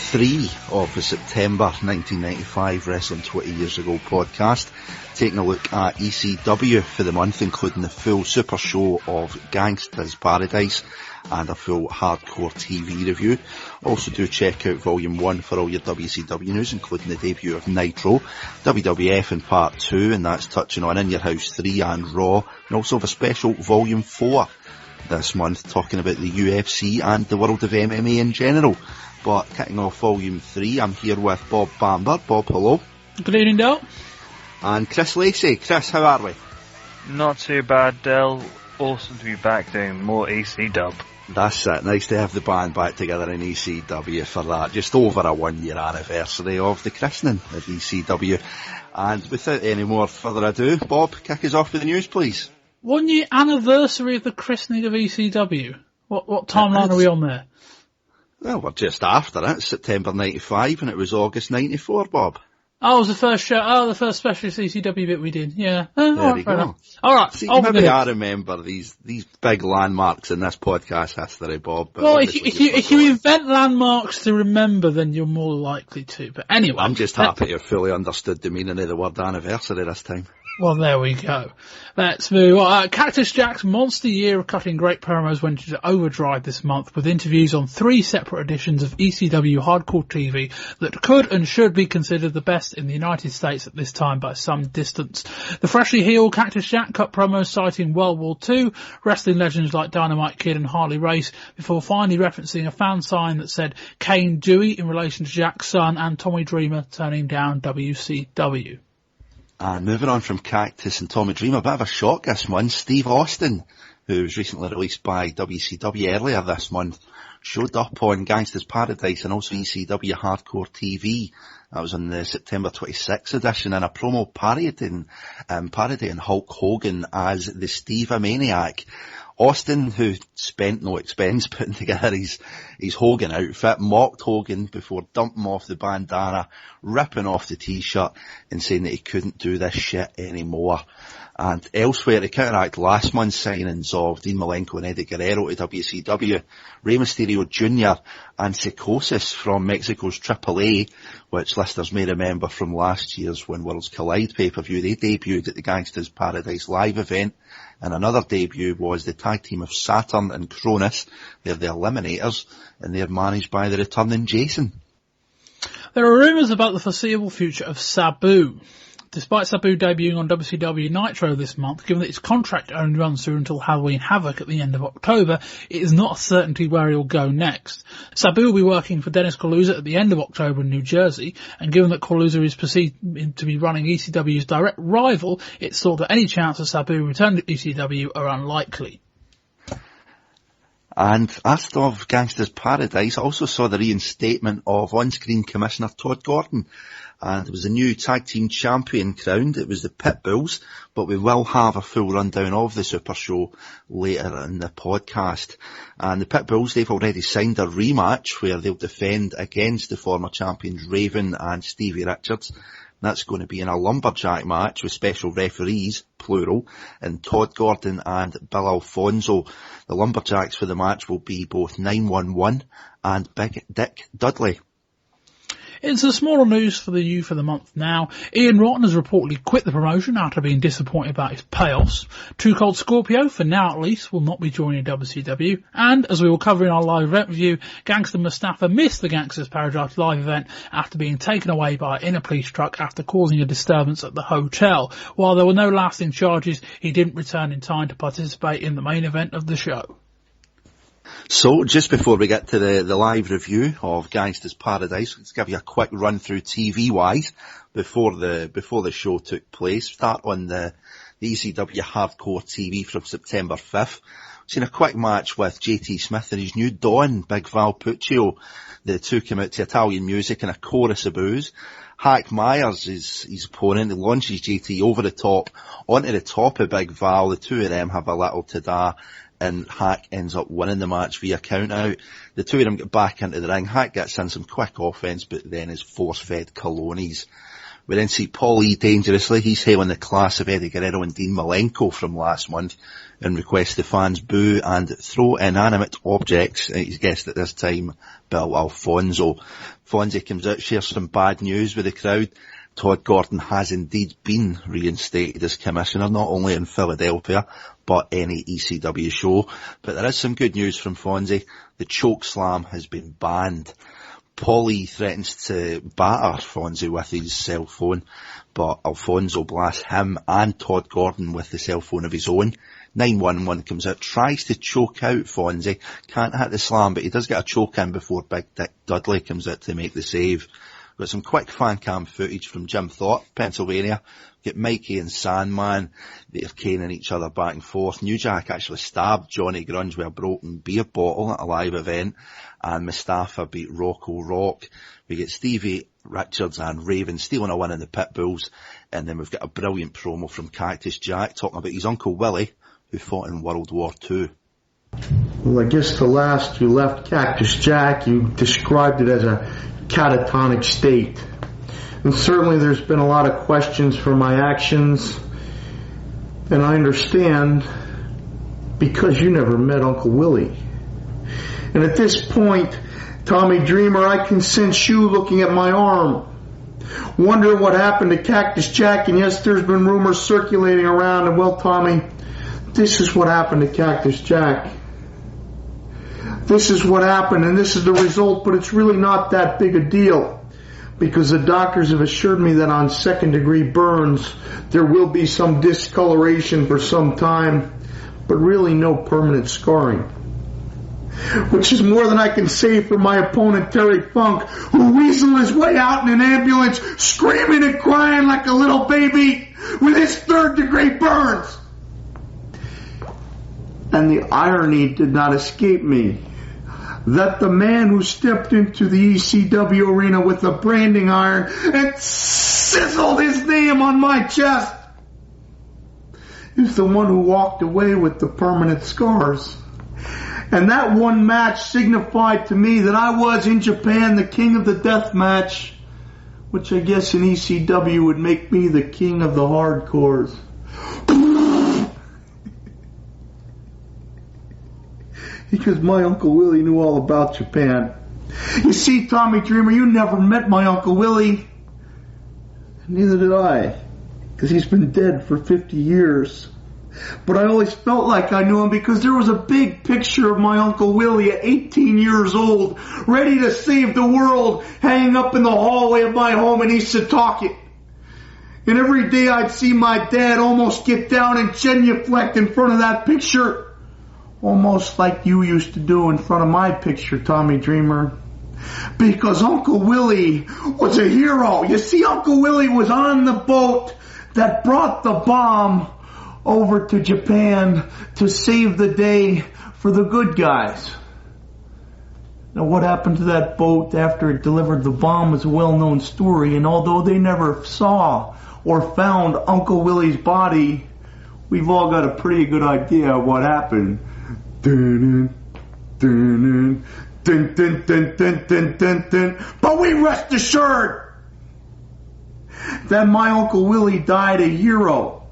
3 of the September 1995 Wrestling 20 Years Ago podcast, taking a look at ECW for the month, including the full super show of Gangstas Paradise and a full hardcore TV review. Also do check out Volume 1 for all your WCW news, including the debut of Nitro, WWF in Part 2, and that's touching on In Your House 3 and Raw, and also have a special Volume 4 this month, talking about the UFC and the world of MMA in general. But kicking off Volume 3, I'm here with Bob Bamber. Bob, hello. Good evening, Del. And Chris Lacey. Chris, how are we? Not too bad, Del. Awesome to be back doing more ECW. That's it. Nice to have the band back together in ECW for that. Just over a 1 year anniversary of the christening of ECW. And without any more further ado, Bob, kick us off with the news, please. 1 year anniversary of the christening of ECW. What timeline are we on there? Well, we're just after it. September 95 and it was August 94, Bob. Oh, it was the first show. Oh, the first specialist ECW bit we did. Yeah. There we go. Alright. See, maybe I remember these big landmarks in this podcast history, Bob. But well, if you invent landmarks to remember, then you're more likely to. But anyway. I'm just happy you fully understood the meaning of the word anniversary this time. Well, there we go. Let's move on. Cactus Jack's monster year of cutting great promos went into overdrive this month with interviews on 3 separate editions of ECW Hardcore TV that could and should be considered the best in the United States at this time by some distance. The freshly healed Cactus Jack cut promos citing World War II, wrestling legends like Dynamite Kid and Harley Race, before finally referencing a fan sign that said Kane Dewey in relation to Jack's son and Tommy Dreamer turning down WCW. And moving on from Cactus and Tommy Dreamer, a bit of a shock this month. Steve Austin, who was recently released by WCW earlier this month, showed up on Gangstas Paradise and also ECW Hardcore TV. That was on the September 26th edition, in a promo parodying Hulk Hogan as the Steve-A-Maniac. Austin, who spent no expense putting together his Hogan outfit, mocked Hogan before dumping off the bandana, ripping off the t-shirt and saying that he couldn't do this shit anymore. And elsewhere, to counteract last month's signings of Dean Malenko and Eddy Guerrero to WCW, Rey Mysterio Jr. and Psychosis from Mexico's AAA, which listeners may remember from last year's When Worlds Collide pay-per-view, they debuted at the Gangstas Paradise live event. And another debut was the tag team of Saturn and Cronus. They're the Eliminators, and they're managed by the returning Jason. There are rumours about the foreseeable future of Sabu. Despite Sabu debuting on WCW Nitro this month, given that its contract only runs through until Halloween Havoc at the end of October, it is not a certainty where he'll go next. Sabu will be working for Dennis Corluza at the end of October in New Jersey, and given that Corluza is perceived to be running ECW's direct rival, it's thought that any chance of Sabu returning to ECW are unlikely. And as of Gangstas Paradise, I also saw the reinstatement of on-screen Commissioner Todd Gordon. And there was a new tag team champion crowned. It was the Pitbulls, but we will have a full rundown of the Super Show later in the podcast. And the Pitbulls, they've already signed a rematch where they'll defend against the former champions Raven and Stevie Richards. That's going to be in a lumberjack match with special referees, plural, and Todd Gordon and Bill Alfonso. The lumberjacks for the match will be both 911 and Big Dick Dudley. It's the smaller news for the youth of the month now. Ian Rotten has reportedly quit the promotion after being disappointed about his payoffs. Too Cold Scorpio, for now at least, will not be joining WCW. And, as we will cover in our live event review, Gangster Mustafa missed the Gangstas Paradise live event after being taken away by an inner police truck after causing a disturbance at the hotel. While there were no lasting charges, he didn't return in time to participate in the main event of the show. So, just before we get to the live review of Gangstas Paradise, let's give you a quick run through TV-wise before the show took place. Start on the ECW Hardcore TV from September 5th. We've seen a quick match with JT Smith and his new Don, Big Val Puccio. The two came out to Italian music and a chorus of boos. Hack Myers is his opponent. He launches JT over the top, onto the top of Big Val. The two of them have a little ta-da, and Hack ends up winning the match via count out. The two of them get back into the ring. Hack gets in some quick offense, but then is force-fed colonies. We then see Paul E. dangerously. He's hailing the class of Eddy Guerrero and Dean Malenko from last month and requests the fans boo and throw inanimate objects. He's guessed at this time Bill Alfonso. Fonzie comes out, shares some bad news with the crowd. Todd Gordon has indeed been reinstated as commissioner, not only in Philadelphia, but any ECW show. But there is some good news from Fonzie. The choke slam has been banned. Paulie threatens to batter Fonzie with his cell phone, but Alfonso blasts him and Todd Gordon with the cell phone of his own. 911 comes out, tries to choke out Fonzie, can't hit the slam, but he does get a choke in before Big Dick Dudley comes out to make the save. Got some quick fan cam footage from Jim Thorpe, Pennsylvania. Get Mikey and Sandman, they're caning each other back and forth. New Jack actually stabbed Johnny Grunge with a broken beer bottle at a live event, and Mustafa beat Rocco Rock. We get Stevie Richards and Raven stealing a win in the Pit Bulls, and then we've got a brilliant promo from Cactus Jack talking about his Uncle Willie, who fought in World War II. Well, I guess the last you left Cactus Jack, you described it as a catatonic state. And certainly there's been a lot of questions for my actions, and I understand because you never met Uncle Willie. And at this point, Tommy Dreamer, I can sense you looking at my arm, wonder what happened to Cactus Jack. And yes, there's been rumors circulating around, and well, Tommy, this is what happened to Cactus Jack. This is what happened, and this is the result, but it's really not that big a deal, because the doctors have assured me that on second-degree burns, there will be some discoloration for some time, but really no permanent scarring. Which is more than I can say for my opponent, Terry Funk, who weaseled his way out in an ambulance, screaming and crying like a little baby, with his third-degree burns. And the irony did not escape me, that the man who stepped into the ECW arena with a branding iron and sizzled his name on my chest is the one who walked away with the permanent scars. And that one match signified to me that I was in Japan the king of the death match, which I guess in ECW would make me the king of the hardcores. Because my Uncle Willie knew all about Japan. You see, Tommy Dreamer, you never met my Uncle Willie. Neither did I, because he's been dead for 50 years. But I always felt like I knew him because there was a big picture of my Uncle Willie at 18 years old, ready to save the world, hanging up in the hallway of my home in East Setauket. And every day I'd see my dad almost get down and genuflect in front of that picture. Almost like you used to do in front of my picture, Tommy Dreamer. Because Uncle Willie was a hero. You see, Uncle Willie was on the boat that brought the bomb over to Japan to save the day for the good guys. Now, what happened to that boat after it delivered the bomb is a well-known story, and although they never saw or found Uncle Willie's body, we've all got a pretty good idea of what happened. Dun, dun, dun, dun, dun, dun, dun, dun, dun. But we rest assured that my Uncle Willie died a hero.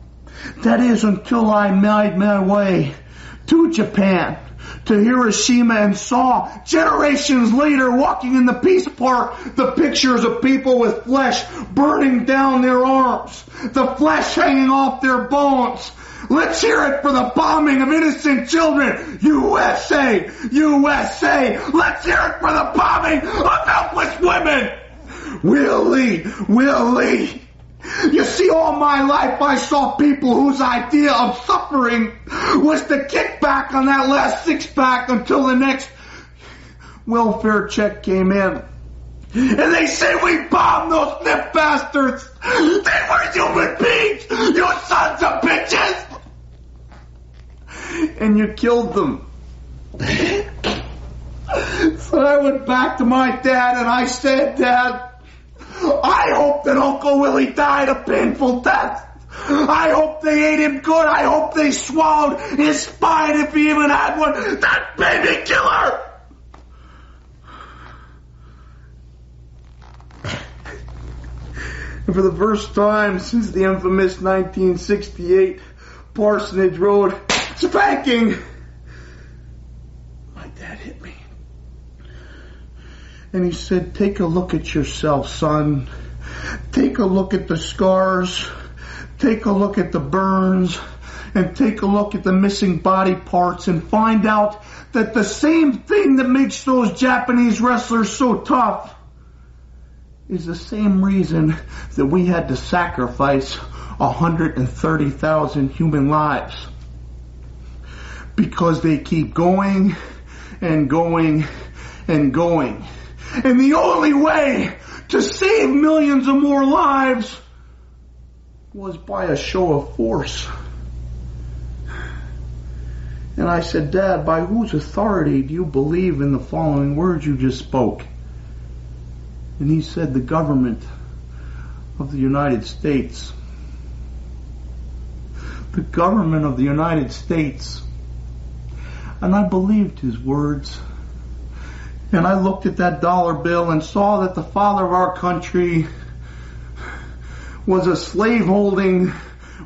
That is, until I made my way to Japan, to Hiroshima, and saw generations later, walking in the Peace Park, the pictures of people with flesh burning down their arms, the flesh hanging off their bones. Let's hear it for the bombing of innocent children. USA! USA! Let's hear it for the bombing of helpless women! Willie! Willie! You see, all my life I saw people whose idea of suffering was to kick back on that last six-pack until the next welfare check came in. And they say we bombed those nip bastards! They were human beings! You sons of bitches! And you killed them. So I went back to my dad and I said, Dad, I hope that Uncle Willie died a painful death. I hope they ate him good. I hope they swallowed his spine if he even had one. That baby killer! And for the first time since the infamous 1968 Parsonage Road spanking, my dad hit me. And he said, take a look at yourself, son. Take a look at the scars. Take a look at the burns. And take a look at the missing body parts and find out that the same thing that makes those Japanese wrestlers so tough is the same reason that we had to sacrifice 130,000 human lives. Because they keep going and going and going. And the only way to save millions of more lives was by a show of force. And I said, Dad, by whose authority do you believe in the following words you just spoke? And he said, the government of the United States. The government of the United States. And I believed his words. And I looked at that dollar bill and saw that the father of our country was a slave-holding,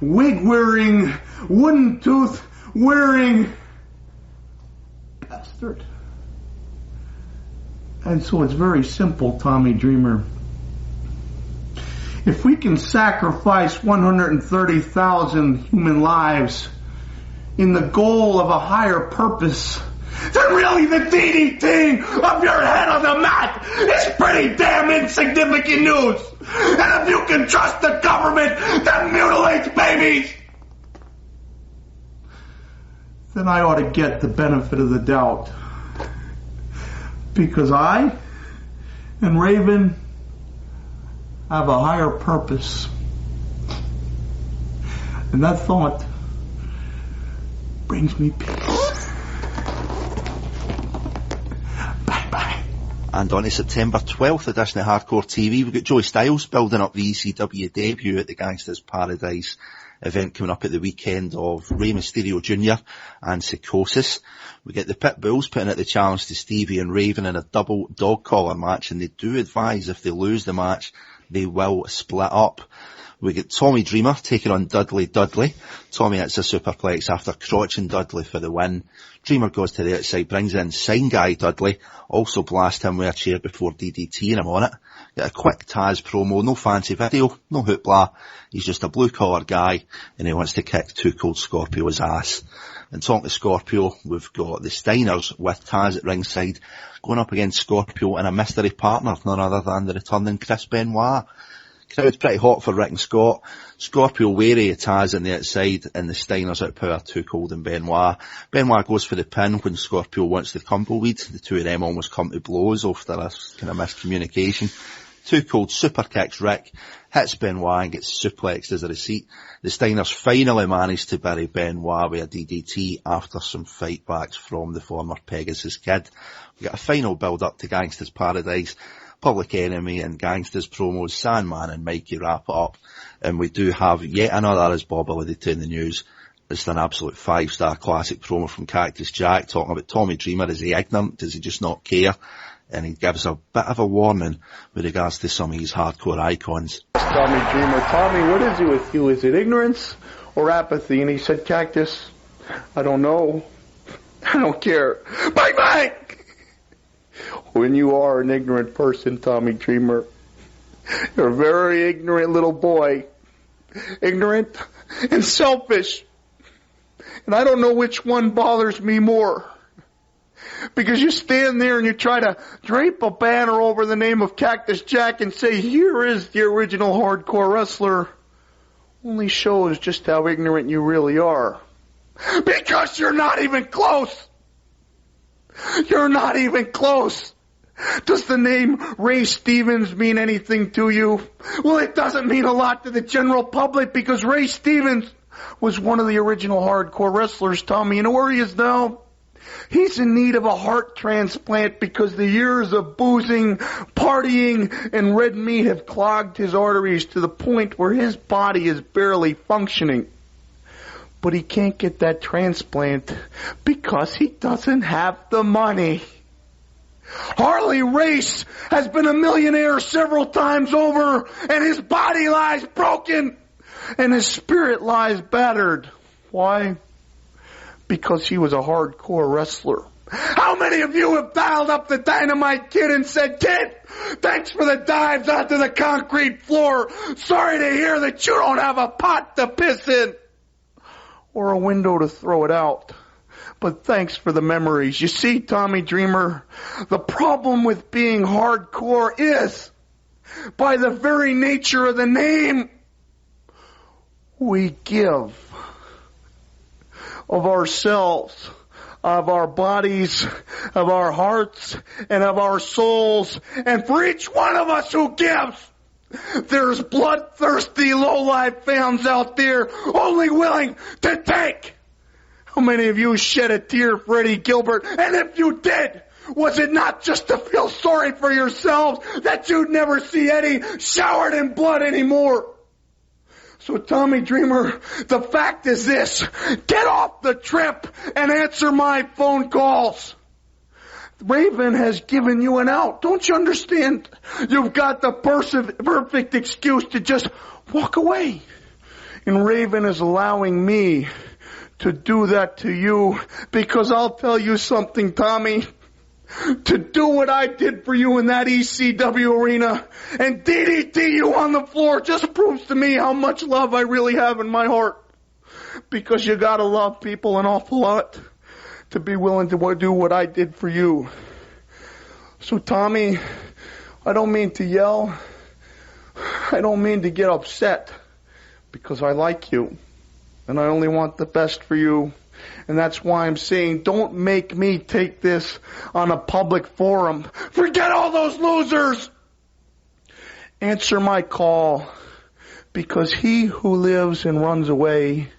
wig-wearing, wooden-tooth-wearing bastard. And so it's very simple, Tommy Dreamer. If we can sacrifice 130,000 human lives in the goal of a higher purpose, then really the DDT of your head on the mat is pretty damn insignificant news. And if you can trust the government that mutilates babies, then I ought to get the benefit of the doubt. Because I and Raven have a higher purpose. And that thought brings me peace. Bye-bye. And on to September 12th edition of Hardcore TV, we've got Joey Styles building up the ECW debut at the Gangstas Paradise event coming up at the weekend of Rey Mysterio Jr. and Psychosis. We get the Pitbulls putting out the challenge to Stevie and Raven in a double dog collar match, and they do advise if they lose the match, they will split up. We get Tommy Dreamer taking on Dudley. Tommy hits a superplex after crotching Dudley for the win. Dreamer goes to the outside, brings in Sign Guy Dudley, also blast him with a chair before DDTing him on it. Get a quick Taz promo, no fancy video, no hoopla. He's just a blue collar guy and he wants to kick Too Cold Scorpio's ass. And talking to Scorpio, we've got the Steiners with Taz at ringside going up against Scorpio and a mystery partner, none other than the returning Chris Benoit. Crowd's pretty hot for Rick and Scott. Scorpio wary of Taz on the outside and the Steiners outpower Too Cold and Benoit. Benoit goes for the pin when Scorpio wants the tumbleweed. The two of them almost come to blows after a kind of miscommunication. Too Cold super kicks Rick, hits Benoit and gets suplexed as a receipt. The Steiners finally manage to bury Benoit with a DDT after some fightbacks from the former Pegasus Kid. We get a final build up to Gangstas Paradise. Public Enemy and Gangstas promos, Sandman and Mikey wrap it up. And we do have yet another, as Bob alluded to in the news, it's an absolute 5-star classic promo from Cactus Jack talking about Tommy Dreamer. Is he ignorant? Does he just not care? And he gives a bit of a warning with regards to some of his hardcore icons. Tommy Dreamer, Tommy, what is it with you? Is it ignorance or apathy? And he said, Cactus, I don't know. I don't care. Bye-bye! When you are an ignorant person, Tommy Dreamer, you're a very ignorant little boy. Ignorant and selfish. And I don't know which one bothers me more. Because you stand there and you try to drape a banner over the name of Cactus Jack and say, here is the original hardcore wrestler. Only shows just how ignorant you really are. Because you're not even close. You're not even close. Does the name Ray Stevens mean anything to you? Well, it doesn't mean a lot to the general public because Ray Stevens was one of the original hardcore wrestlers, Tommy. You know where he is now? He's in need of a heart transplant because the years of boozing, partying, and red meat have clogged his arteries to the point where his body is barely functioning. But he can't get that transplant because he doesn't have the money. Harley Race has been a millionaire several times over, and his body lies broken, and his spirit lies battered. Why? Because he was a hardcore wrestler. How many of you have dialed up the Dynamite Kid and said, "Kid, thanks for the dives onto the concrete floor. Sorry to hear that you don't have a pot to piss in or a window to throw it out. But thanks for the memories." You see, Tommy Dreamer, the problem with being hardcore is, by the very nature of the name, we give of ourselves, of our bodies, of our hearts, and of our souls. And for each one of us who gives, there's bloodthirsty lowlife fans out there only willing to take. How many of you shed a tear for Eddie Gilbert? And if you did, was it not just to feel sorry for yourselves that you'd never see Eddie showered in blood anymore? So Tommy Dreamer, the fact is this: get off the trip and answer my phone calls. Raven has given you an out. Don't you understand? You've got the perfect excuse to just walk away. And Raven is allowing me to do that to you, because I'll tell you something, Tommy. To do what I did for you in that ECW arena and DDT you on the floor just proves to me how much love I really have in my heart. Because you gotta love people an awful lot to be willing to do what I did for you. So Tommy, I don't mean to yell. I don't mean to get upset, because I like you and I only want the best for you. And that's why I'm saying, don't make me take this on a public forum. Forget all those losers. Answer my call, because he who lives and runs away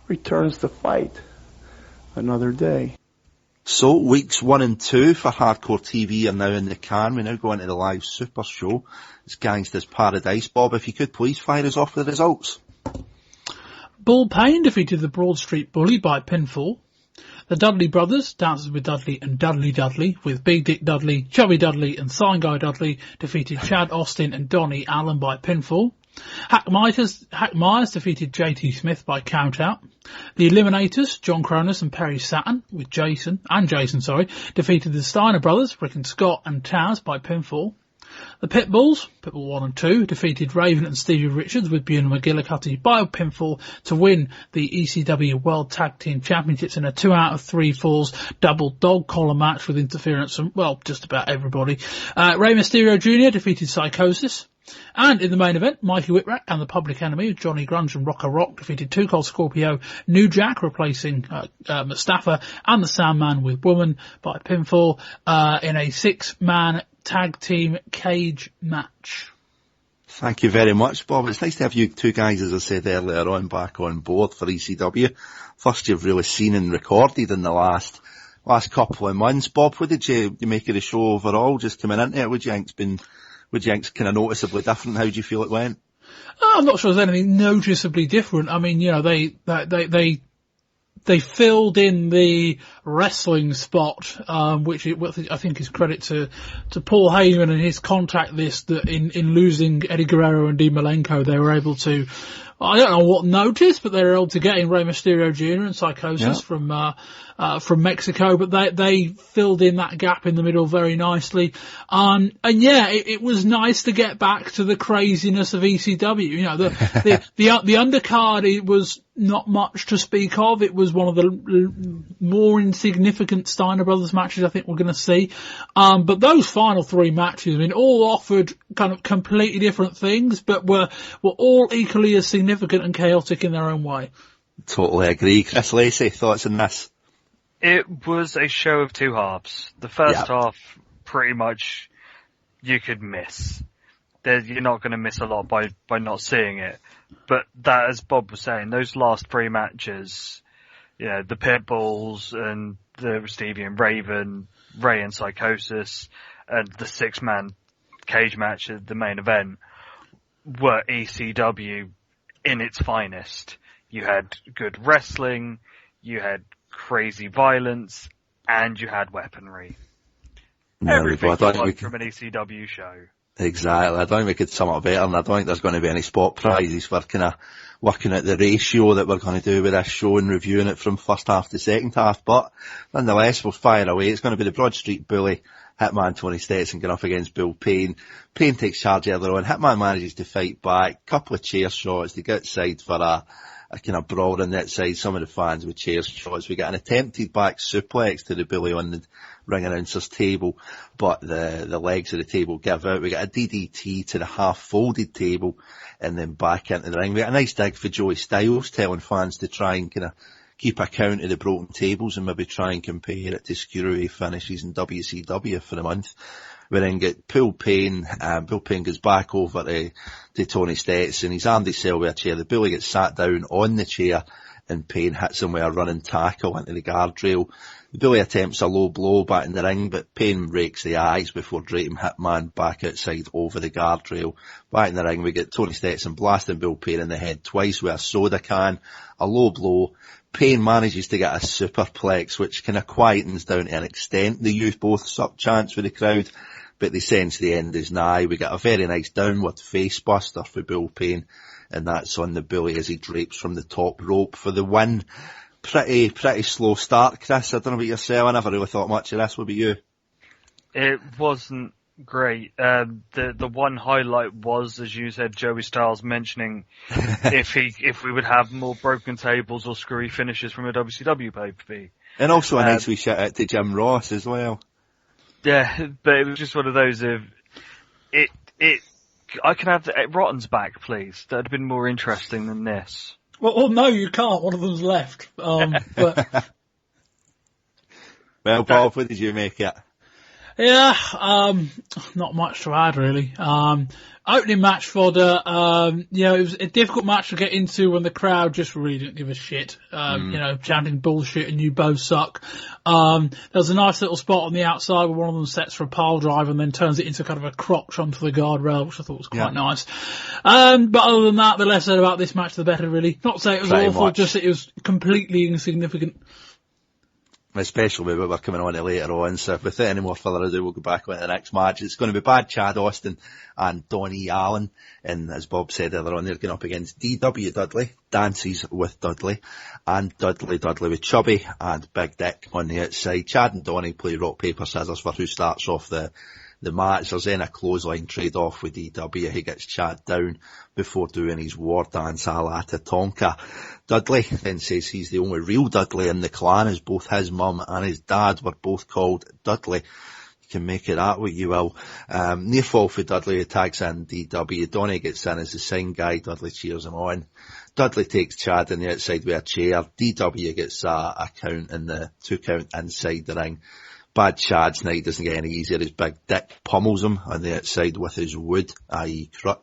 returns to fight another day. So, weeks 1 and 2 for Hardcore TV are now in the can. We now go into the live Super Show. It's Gangstas Paradise. Bob, if you could please fire us off with the results. Bull Payne defeated the Broad Street Bully by pinfall. The Dudley Brothers, Dances with Dudley and Dudley Dudley, with Big Dick Dudley, Chubby Dudley and Sign Guy Dudley, defeated Chad Austin and Donnie Allen by pinfall. Hack Myers defeated JT Smith by countout. The Eliminators, John Cronus and Perry Saturn, with Jason, defeated the Steiner Brothers, Rick and Scott and Taz by pinfall. The Pitbulls, Pitbull 1 and 2, defeated Raven and Stevie Richards with Bjorn McGillicuddy by pinfall to win the ECW World Tag Team Championships in a 2 out of 3 falls double dog collar match with interference from, well, just about everybody. Rey Mysterio Jr. defeated Psychosis. And in the main event, Mikey Whipwreck and the Public Enemy, Johnny Grunge and Rocker Rock, defeated Too Cold Scorpio, New Jack replacing Mustafa, and the Sandman with Woman by pinfall in a 6-man tag team cage match. Thank you very much, Bob. It's nice to have you two guys, as I said earlier on, back on board for ECW. First you've really seen and recorded in the last couple of months. Bob, what did you make of the show overall, just coming into it? Would you think's kind of noticeably different? How do you feel it went? I'm not sure there's anything noticeably different. I mean, you know, they filled in the wrestling spot, which I think is credit to Paul Heyman and his contact list, that in losing Eddie Guerrero and Dean Malenko, they were able to, I don't know what notice, but they were able to get in Rey Mysterio Jr. and Psychosis from Mexico, but they filled in that gap in the middle very nicely. And yeah, it was nice to get back to the craziness of ECW. You know, the undercard, it was not much to speak of. It was one of the more insignificant Steiner Brothers matches I think we're going to see. But those final 3 matches, I mean, all offered kind of completely different things, but were all equally as significant and chaotic in their own way. Totally agree. Chris Lacey, thoughts on this? It was a show of 2 halves. The first half, pretty much, you could miss. You're not going to miss a lot by not seeing it. But that, as Bob was saying, those last 3 matches, you know, the Pitbulls and the Stevie and Raven, Ray and Psychosis, and the 6-man cage match at the main event, were ECW in its finest. You had good wrestling, you had crazy violence, and you had weaponry. Everything from an ECW show. Exactly. I don't think we could sum up better, and I don't think there's going to be any spot prizes for kind of working out the ratio that we're going to do with this show and reviewing it from first half to second half. But nonetheless, we'll fire away. It's going to be the Broad Street Bully, Hitman Tony Stetson going up against Bill Payne. Payne takes charge earlier on. Hitman manages to fight back. Couple of chair shots. They get outside for a kind of brawl on that side. Some of the fans with chair shots. We get an attempted back suplex to the Bully on the ring announcer's table, but the legs of the table give out. We get a DDT to the half-folded table and then back into the ring. We get a nice dig for Joey Styles telling fans to try and kind of keep account of the broken tables and maybe try and compare it to screwy finishes in WCW for the month. We then get Bill Payne. Bill Payne goes back over to Tony Stetson. He's armed himself with a chair. The Bully gets sat down on the chair and Payne hits him with a running tackle into the guardrail. The Bully attempts a low blow back in the ring, but Payne rakes the eyes before draping Hitman back outside over the guardrail. Back in the ring, we get Tony Stetson blasting Bill Payne in the head twice with a soda can, a low blow. Payne manages to get a superplex, which kind of quietens down to an extent the youth both suck chants with the crowd, but they sense the end is nigh. We get a very nice downward face buster for Bill Payne, and that's on the Bully as he drapes from the top rope for the win. Pretty slow start, Chris. I don't know about yourself. I never really thought much of this. What about you? It wasn't great. The one highlight was, as you said, Joey Styles mentioning if we would have more broken tables or screwy finishes from a WCW pay-per-view. And also a nice wee shout out to Jim Ross as well. Yeah, but it was just one of those of I can have Rotten's back, please. That'd have been more interesting than this. Well, no, you can't. One of them's left. But well, Bob, what did you make it? Yeah, not much to add really. Opening match for the, it was a difficult match to get into when the crowd just really didn't give a shit. Chanting bullshit and you both suck. There was a nice little spot on the outside where one of them sets for a pile drive and then turns it into kind of a crotch onto the guardrail, which I thought was quite nice. But other than that, the less said about this match, the better really. Not to say it was awful, just that it was completely insignificant. Especially with what we're coming on to later on. So without any more further ado, we'll go back on to the next match. It's going to be Bad Chad Austin and Donnie Allen. And as Bob said earlier on, they're going up against DW Dudley, Dances with Dudley, and Dudley with Chubby and Big Dick on the outside. Chad and Donnie play rock, paper, scissors for who starts off the match. There's then a clothesline trade-off with DW. He gets Chad down before doing his war dance a la Tatanka. Dudley then says he's the only real Dudley in the clan, as both his mum and his dad were both called Dudley. You can make it that way you will. Near fall for Dudley, who tags in DW. Donnie gets in as the sign guy. Dudley cheers him on. Dudley takes Chad on the outside with a chair. DW gets a count in the 2 count inside the ring. Bad Chad's night doesn't get any easier as Big Dick pummels him on the outside with his wood, i.e. crut.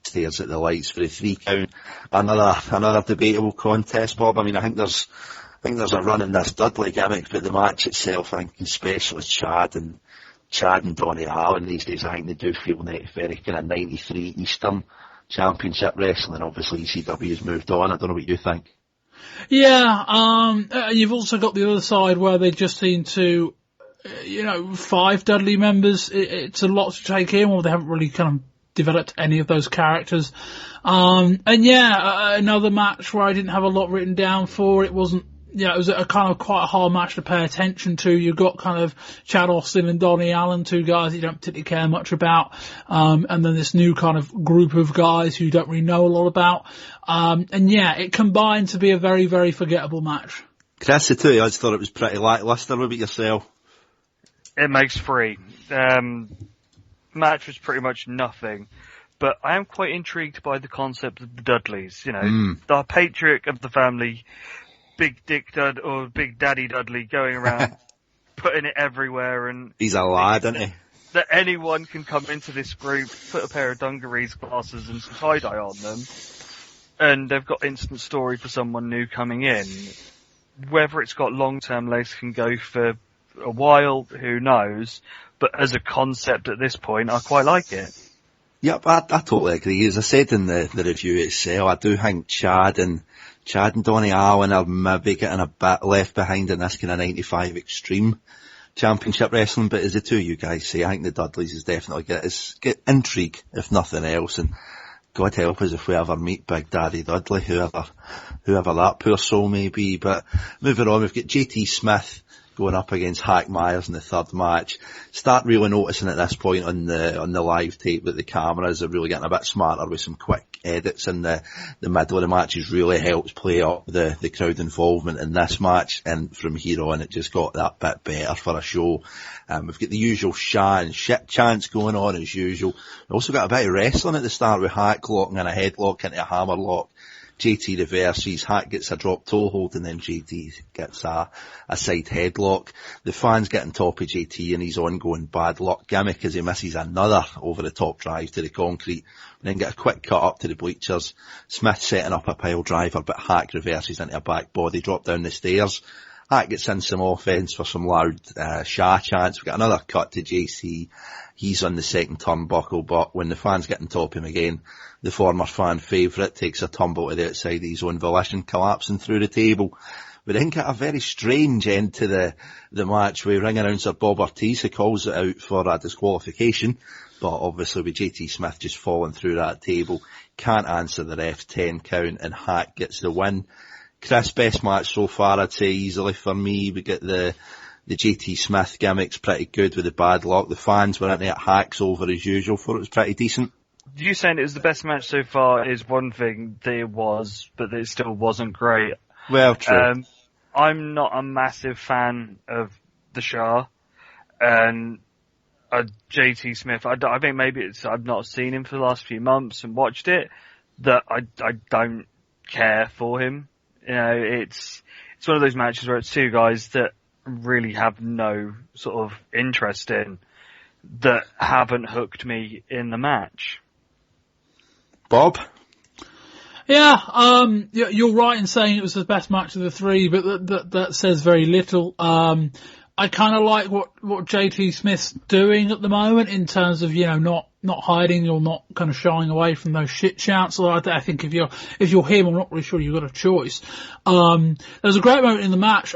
Stares at the lights for the 3 count. Another debatable contest, Bob. I mean, I think there's a run in this Dudley gimmick, but the match itself, I think, especially Chad and Donnie Allen these days, I think they do feel very kind of 93 Eastern Championship wrestling. Obviously, ECW's moved on. I don't know what you think. Yeah, you've also got the other side where they just seem to, 5 Dudley members. It's a lot to take in, or they haven't really kind of developed any of those characters. Another match where I didn't have a lot written down for. It wasn't, it was a kind of quite a hard match to pay attention to. You've got kind of Chad Austin and Donnie Allen, 2 guys you don't particularly care much about. And then this new kind of group of guys who you don't really know a lot about. It combined to be a very, very forgettable match. Chris, I tell you, I just thought it was pretty lackluster. What about yourself? It makes 3. Match was pretty much nothing. But I am quite intrigued by the concept of the Dudleys. The patriarch of the family, Big Dick Dud or Big Daddy Dudley, going around putting it everywhere, and he's a lad, isn't he? That anyone can come into this group, put a pair of dungarees, glasses, and some tie dye on them, and they've got instant story for someone new coming in. Whether it's got long term legs can go for a while, who knows? But as a concept at this point, I quite like it. Yep, I totally agree. As I said in the review itself, I do think Chad and Donnie Allen are maybe getting a bit left behind in this kind of 95 Extreme Championship Wrestling, but as the two of you guys say, I think the Dudleys has definitely get intrigue, if nothing else, and God help us if we ever meet Big Daddy Dudley, whoever that poor soul may be. But moving on, we've got JT Smith going up against Hack Myers in the third match. Start really noticing at this point on the live tape that the cameras are really getting a bit smarter with some quick edits in the middle of the matches. Really helps play up the crowd involvement in this match, and from here on it just got that bit better for a show. We've got the usual and shit chants going on as usual. We've also got a bit of wrestling at the start with Hack locking in a headlock into a hammer lock. JT reverses, Hack gets a drop toe hold, and then JT gets a side headlock. The fans get on top of JT and his ongoing bad luck gimmick as he misses another over the top drive to the concrete, and then get a quick cut up to the bleachers. Smith setting up a pile driver, but Hack reverses into a back body drop down the stairs. Hack gets in some offense for some loud Shah chants. We got another cut to JC. He's on the second turnbuckle, but when the fans get on top of him again, the former fan favourite takes a tumble to the outside of his own volition, collapsing through the table. We then get a very strange end to the match where ring announcer Bob Ortiz calls it out for a disqualification, but obviously with JT Smith just falling through that table, can't answer the ref's 10 count, and Hack gets the win. Chris, best match so far, I'd say easily for me. We get the JT Smith gimmick's pretty good with the bad luck. The fans were into it. Hack's over as usual. Thought it was pretty decent. You saying it was the best match so far is one thing that it was, but it still wasn't great. Well, true. I'm not a massive fan of the Shah and JT Smith. I think maybe it's I've not seen him for the last few months and watched it, that I don't care for him. You know, it's one of those matches where it's two guys that really have no sort of interest in, that haven't hooked me in the match. Bob? Yeah, you're right in saying it was the best match of the three, but that says very little. I kind of like what JT Smith's doing at the moment in terms of, not hiding or not kind of shying away from those shit shouts. So I think if you're him, I'm not really sure you've got a choice. There was a great moment in the match.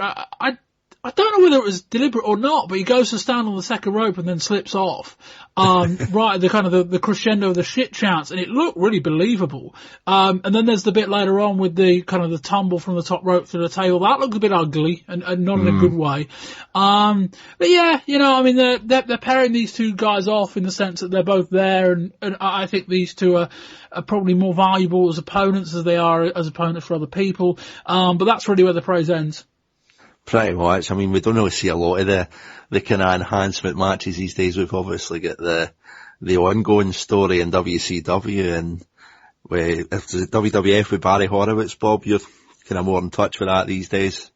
I don't know whether it was deliberate or not, but he goes to stand on the second rope and then slips off. Right at the kind of the crescendo of the shit chants, and it looked really believable. And then there's the bit later on with the kind of the tumble from the top rope to the table. That looked a bit ugly and not in a good way. But yeah, they're pairing these two guys off in the sense that they're both there, and I think these two are probably more valuable as opponents as they are as opponents for other people. But that's really where the praise ends. Pretty much. I mean, we don't really see a lot of the kind of enhancement matches these days. We've obviously got the ongoing story in WCW, and if it's WWF with Barry Horowitz, Bob, you're kind of more in touch with that these days.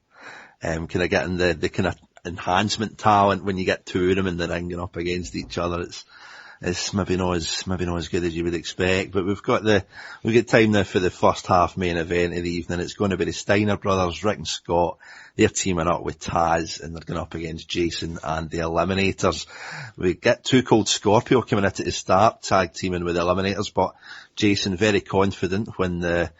Kind of getting the kind of enhancement talent when you get two of them in the ring and up against each other. It's maybe not as good as you would expect, but we've got time now for the first half main event of the evening. It's going to be the Steiner brothers, Rick and Scott. They're teaming up with Taz, and they're going up against Jason and the Eliminators. We get Too Cold Scorpio coming out at the start, tag teaming with the Eliminators, but Jason very confident when the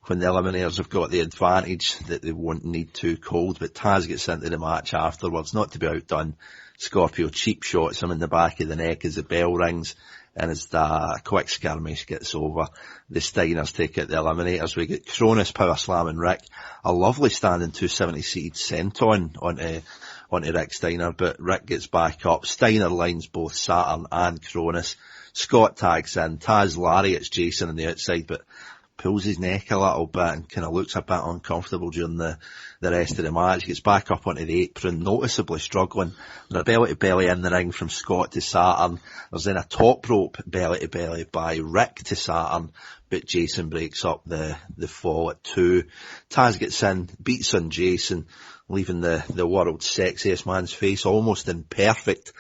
Eliminators have got the advantage that they won't need Too Cold, but Taz gets into the match afterwards, not to be outdone. Scorpio cheap shots him in the back of the neck as the bell rings, and as the quick skirmish gets over, the Steiners take out the Eliminators. We get Cronus power slamming Rick, a lovely standing 270-seated senton onto Rick Steiner, but Rick gets back up. Steiner lines both Saturn and Cronus. Scott tags in. Taz lariats Jason on the outside, but pulls his neck a little bit and kind of looks a bit uncomfortable during the rest of the match. He gets back up onto the apron, noticeably struggling. There's a belly to belly in the ring from Scott to Saturn. There's then a top rope belly to belly by Rick to Saturn, but Jason breaks up the fall at 2. Taz gets in, beats on Jason, leaving the world's sexiest man's face almost imperfect,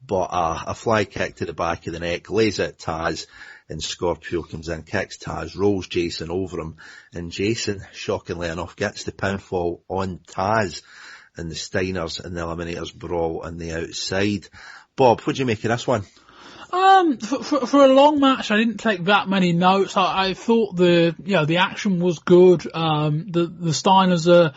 but a fly kick to the back of the neck lays out Taz, and Scorpio comes in, kicks Taz, rolls Jason over him, and Jason, shockingly enough, gets the pinfall on Taz, and the Steiners and the Eliminators brawl on the outside. Bob, what do you make of this one? For a long match, I didn't take that many notes. I thought the action was good. The Steiners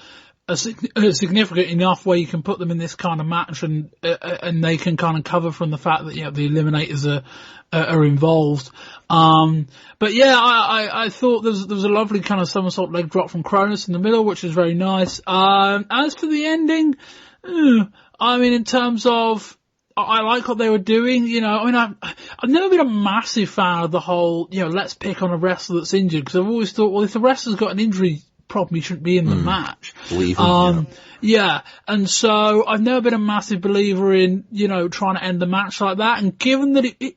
significant enough where you can put them in this kind of match and they can kind of cover from the fact that, the Eliminators are involved. But yeah, I thought there was a lovely kind of somersault leg drop from Cronus in the middle, which was very nice. As for the ending, in terms of, I like what they were doing, I've never been a massive fan of the whole, let's pick on a wrestler that's injured, because I've always thought, well, if the wrestler's got an injury problem, he shouldn't be in the match. Leave him, yeah, and so I've never been a massive believer in, trying to end the match like that, and given that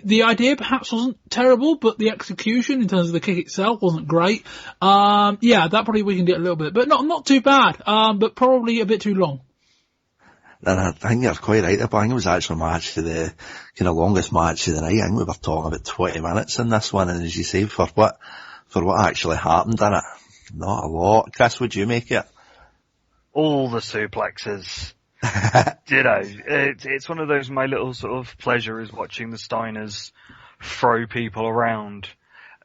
the idea perhaps wasn't terrible, but the execution in terms of the kick itself wasn't great, that probably weakened it a little bit, but not too bad, but probably a bit too long. And I think you're quite right. I think it was actually a match to the kind of longest match of the night. I think we were talking about 20 minutes in this one, and as you say, for what actually happened in it, not a lot. Chris, would you make it? All the suplexes. It's one of those, my little sort of pleasure is watching the Steiners throw people around.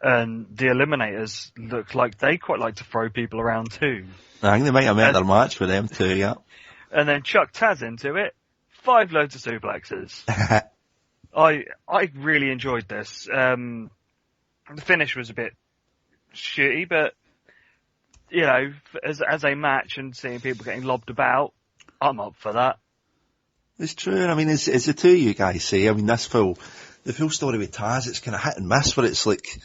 And the Eliminators look like they quite like to throw people around too. I think they might have met their match with them too, yeah. And then chuck Taz into it, 5 loads of suplexes. I really enjoyed this. The finish was a bit shitty, but, as a match and seeing people getting lobbed about, I'm up for that. It's true. As the two of you guys say, the full story with Taz, it's kind of hit and miss, where it's like,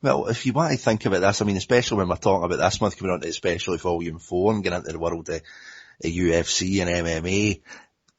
well, if you want to think about this, especially when we're talking about this month, coming on to especially Volume 4 and getting into the world of UFC and MMA,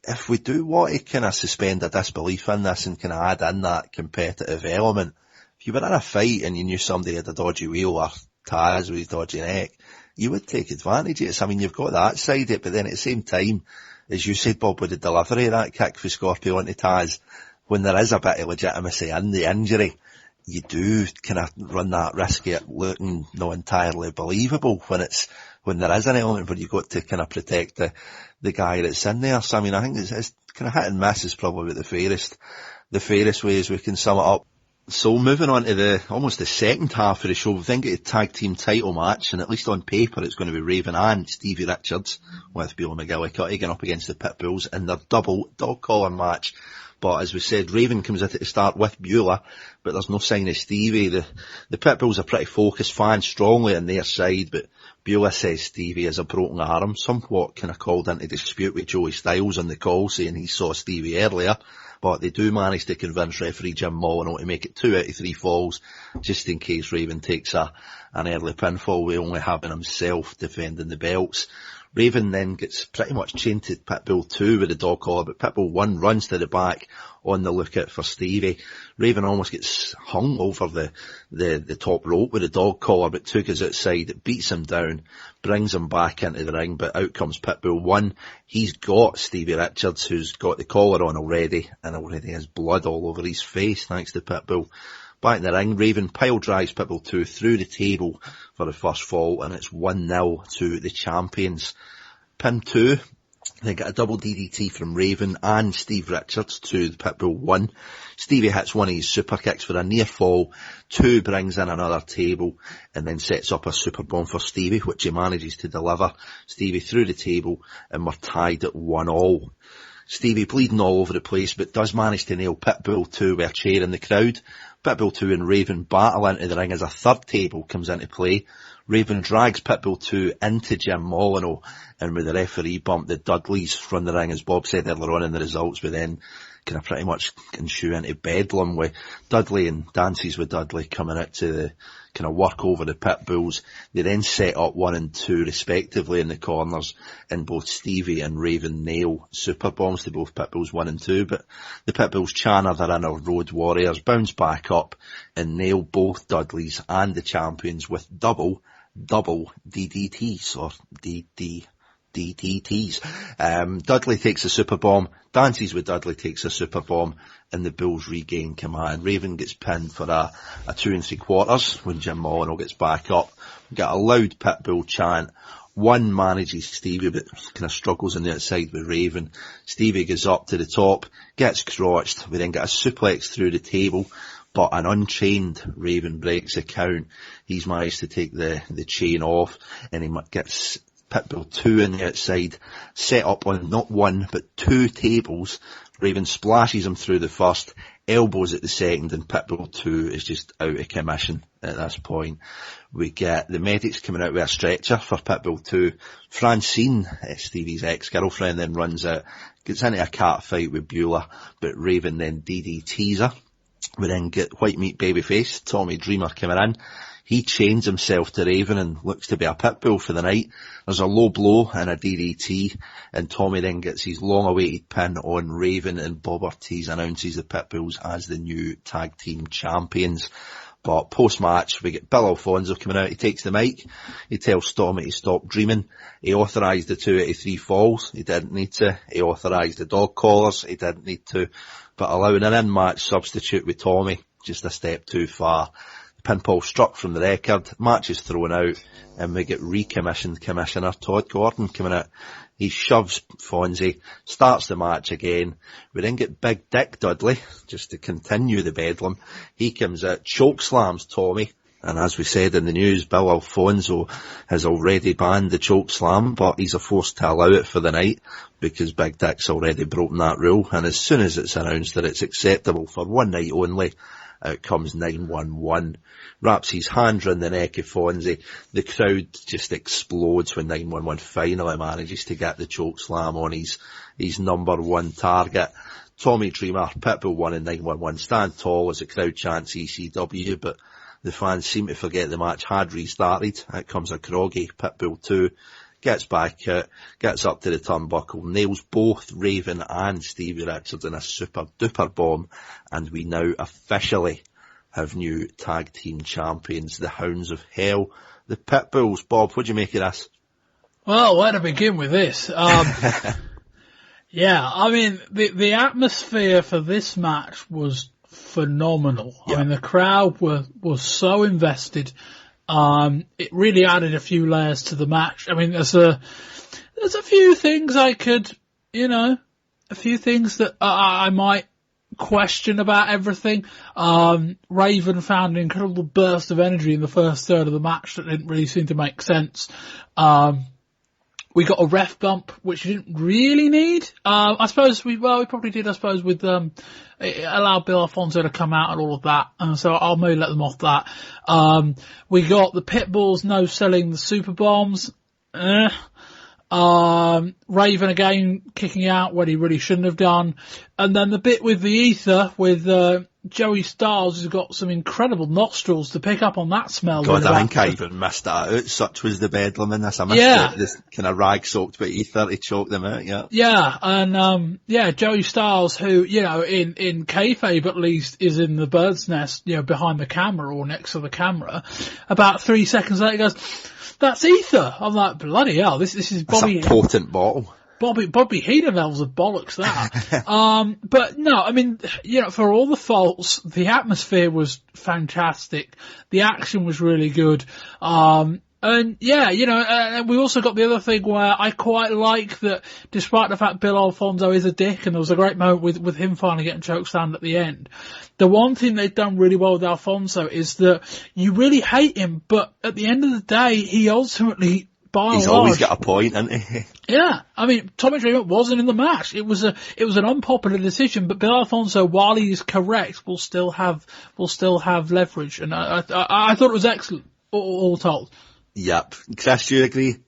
if we do want to kind of suspend a disbelief in this and kind of add in that competitive element, if you were in a fight and you knew somebody had a dodgy wheel or Taz with his dodgy neck, you would take advantage of it. You've got that side of it, but then at the same time, as you said, Bob, with the delivery of that kick for Scorpio onto Taz, when there is a bit of legitimacy in the injury, you do kind of run that risk of it looking not entirely believable when there is an element where you've got to kind of protect the guy that's in there. So, I think it's kind of hit and miss is probably the fairest ways we can sum it up. So moving on to almost the second half of the show, we then get a tag team title match, and at least on paper it's going to be Raven and Stevie Richards with Beulah McGillicuddy going up against the Pitbulls in their double dog collar match. But as we said, Raven comes at it to start with Beulah, but there's no sign of Stevie. The Pitbulls are pretty focused, fans strongly on their side, but Beulah says Stevie has a broken arm, somewhat kind of called into dispute with Joey Styles on the call, saying he saw Stevie earlier. But they do manage to convince referee Jim Molyneux to make it 2 out of 3 falls, just in case Raven takes an early pinfall, with only having himself defending the belts. Raven then gets pretty much chained to Pitbull 2 with the dog collar, but Pitbull 1 runs to the back on the lookout for Stevie. Raven almost gets hung over the top rope with the dog collar, but 2 goes outside, it beats him down, brings him back into the ring, but out comes Pitbull 1. He's got Stevie Richards, who's got the collar on already, and already has blood all over his face, thanks to Pitbull. Back in the ring, Raven pile drives Pitbull 2 through the table for the first fall, and it's 1-0 to the champions. Pin 2, they get a double DDT from Raven and Steve Richards to the Pitbull 1. Stevie hits one of his super kicks for a near fall. 2 brings in another table and then sets up a super bomb for Stevie, which he manages to deliver. Stevie through the table, and we're tied at 1-1. Stevie bleeding all over the place, but does manage to nail Pitbull 2 with a chair in the crowd. Pitbull 2 and Raven battle into the ring as a third table comes into play. Raven drags Pitbull 2 into Jim Molyneux, and with the referee bump, the Dudleys from the ring, as Bob said earlier on in the results, but then kind of pretty much ensue into bedlam with Dudley and Dances with Dudley coming out to kind of work over the Pitbulls. They then set up 1 and 2 respectively in the corners, and both Stevie and Raven nail super bombs to both Pitbulls 1 and 2, but the Pitbulls channel their inner road warriors, bounce back up and nail both Dudleys and the champions with double DDTs, or DDTs. Dudley takes a super bomb, Dances with Dudley takes a super bomb, and the Bulls regain command. Raven gets pinned for a 2 3/4 when Jim Molyneux gets back up. We get a loud Pitbull chant. 1 manages Stevie, but kind of struggles on the outside with Raven. Stevie goes up to the top, gets crotched. We then get a suplex through the table, but an unchained Raven breaks the count. He's managed to take the chain off, and he gets Pitbull 2 on the outside, set up on not one, but 2 tables. Raven splashes him through the first, elbows at the second, and Pitbull 2 is just out of commission at this point. We get the medics coming out with a stretcher for Pitbull 2. Francine, Stevie's ex-girlfriend, then runs out, gets into a cat fight with Beulah, but Raven then DDTs her. We then get White Meat Babyface, Tommy Dreamer coming in. He chains himself to Raven and looks to be a Pitbull for the night. There's a low blow and a DDT, and Tommy then gets his long-awaited pin on Raven, and Bob Ortiz announces the Pitbulls as the new tag team champions. But post-match, we get Bill Alfonso coming out. He takes the mic. He tells Tommy to stop dreaming. He authorised the 2 out of 3 falls. He didn't need to. He authorised the dog collars. He didn't need to. But allowing an in-match substitute with Tommy, just a step too far. Pinball struck from the record, match is thrown out, and we get recommissioned Commissioner Todd Gordon coming out. He shoves Fonzie, starts the match again. We then get Big Dick Dudley, just to continue the bedlam. He comes out, choke slams Tommy, and as we said in the news, Bill Alfonso has already banned the choke slam, but he's forced to allow it for the night, because Big Dick's already broken that rule, and as soon as it's announced that it's acceptable for one night only, out comes 911, wraps his hand round the neck of Fonzie. The crowd just explodes when 911 finally manages to get the choke slam on his number one target. Tommy Dreamer, Pitbull 1 and 911 stand tall as the crowd chants ECW, but the fans seem to forget the match had restarted. Out comes a groggy Pitbull 2, gets back out, gets up to the turnbuckle, nails both Raven and Stevie Richards in a super duper bomb, and we now officially have new tag team champions, the Hounds of Hell, the Pitbulls. Bob, what do you make of this? Well, where to begin with this? Yeah, I mean, the atmosphere for this match was phenomenal. Yeah. I mean, the crowd was so invested. It really added a few layers to the match. I mean, there's a few things a few things that I might question about everything. Raven found an incredible burst of energy in the first third of the match that didn't really seem to make sense. We got a ref bump, which we didn't really need. I suppose we probably did, with, it allowed Bill Alfonso to come out and all of that. And so I'll maybe let them off that. We got the Pitbulls no selling the super bombs. Raven again kicking out when he really shouldn't have done. And then the bit with the ether with, Joey Styles has got some incredible nostrils to pick up on that smell. God, I think I even missed that out. Such was the bedlam in this. I missed this kind of rag soaked with ether to choke them out, yeah. Yeah, and, Joey Styles, who, in kayfabe at least, is in the bird's nest, behind the camera or next to the camera. About 3 seconds later, he goes, "That's ether." I'm like, bloody hell, this is Bobby. That's a potent bottle. Bobby Heenan levels of bollocks that. But no, I mean, for all the faults, the atmosphere was fantastic. The action was really good. And we also got the other thing where I quite like that, despite the fact Bill Alfonso is a dick, and there was a great moment with him finally getting chokeslammed at the end. The one thing they've done really well with Alfonso is that you really hate him, but at the end of the day, he ultimately, he's always got a point, hasn't he? Yeah, I mean, Tommy Dreamer wasn't in the match. It was an unpopular decision, but Bill Alfonso, while he's correct, will still have leverage, and I thought it was excellent, all told. Yep. Chris, do you agree?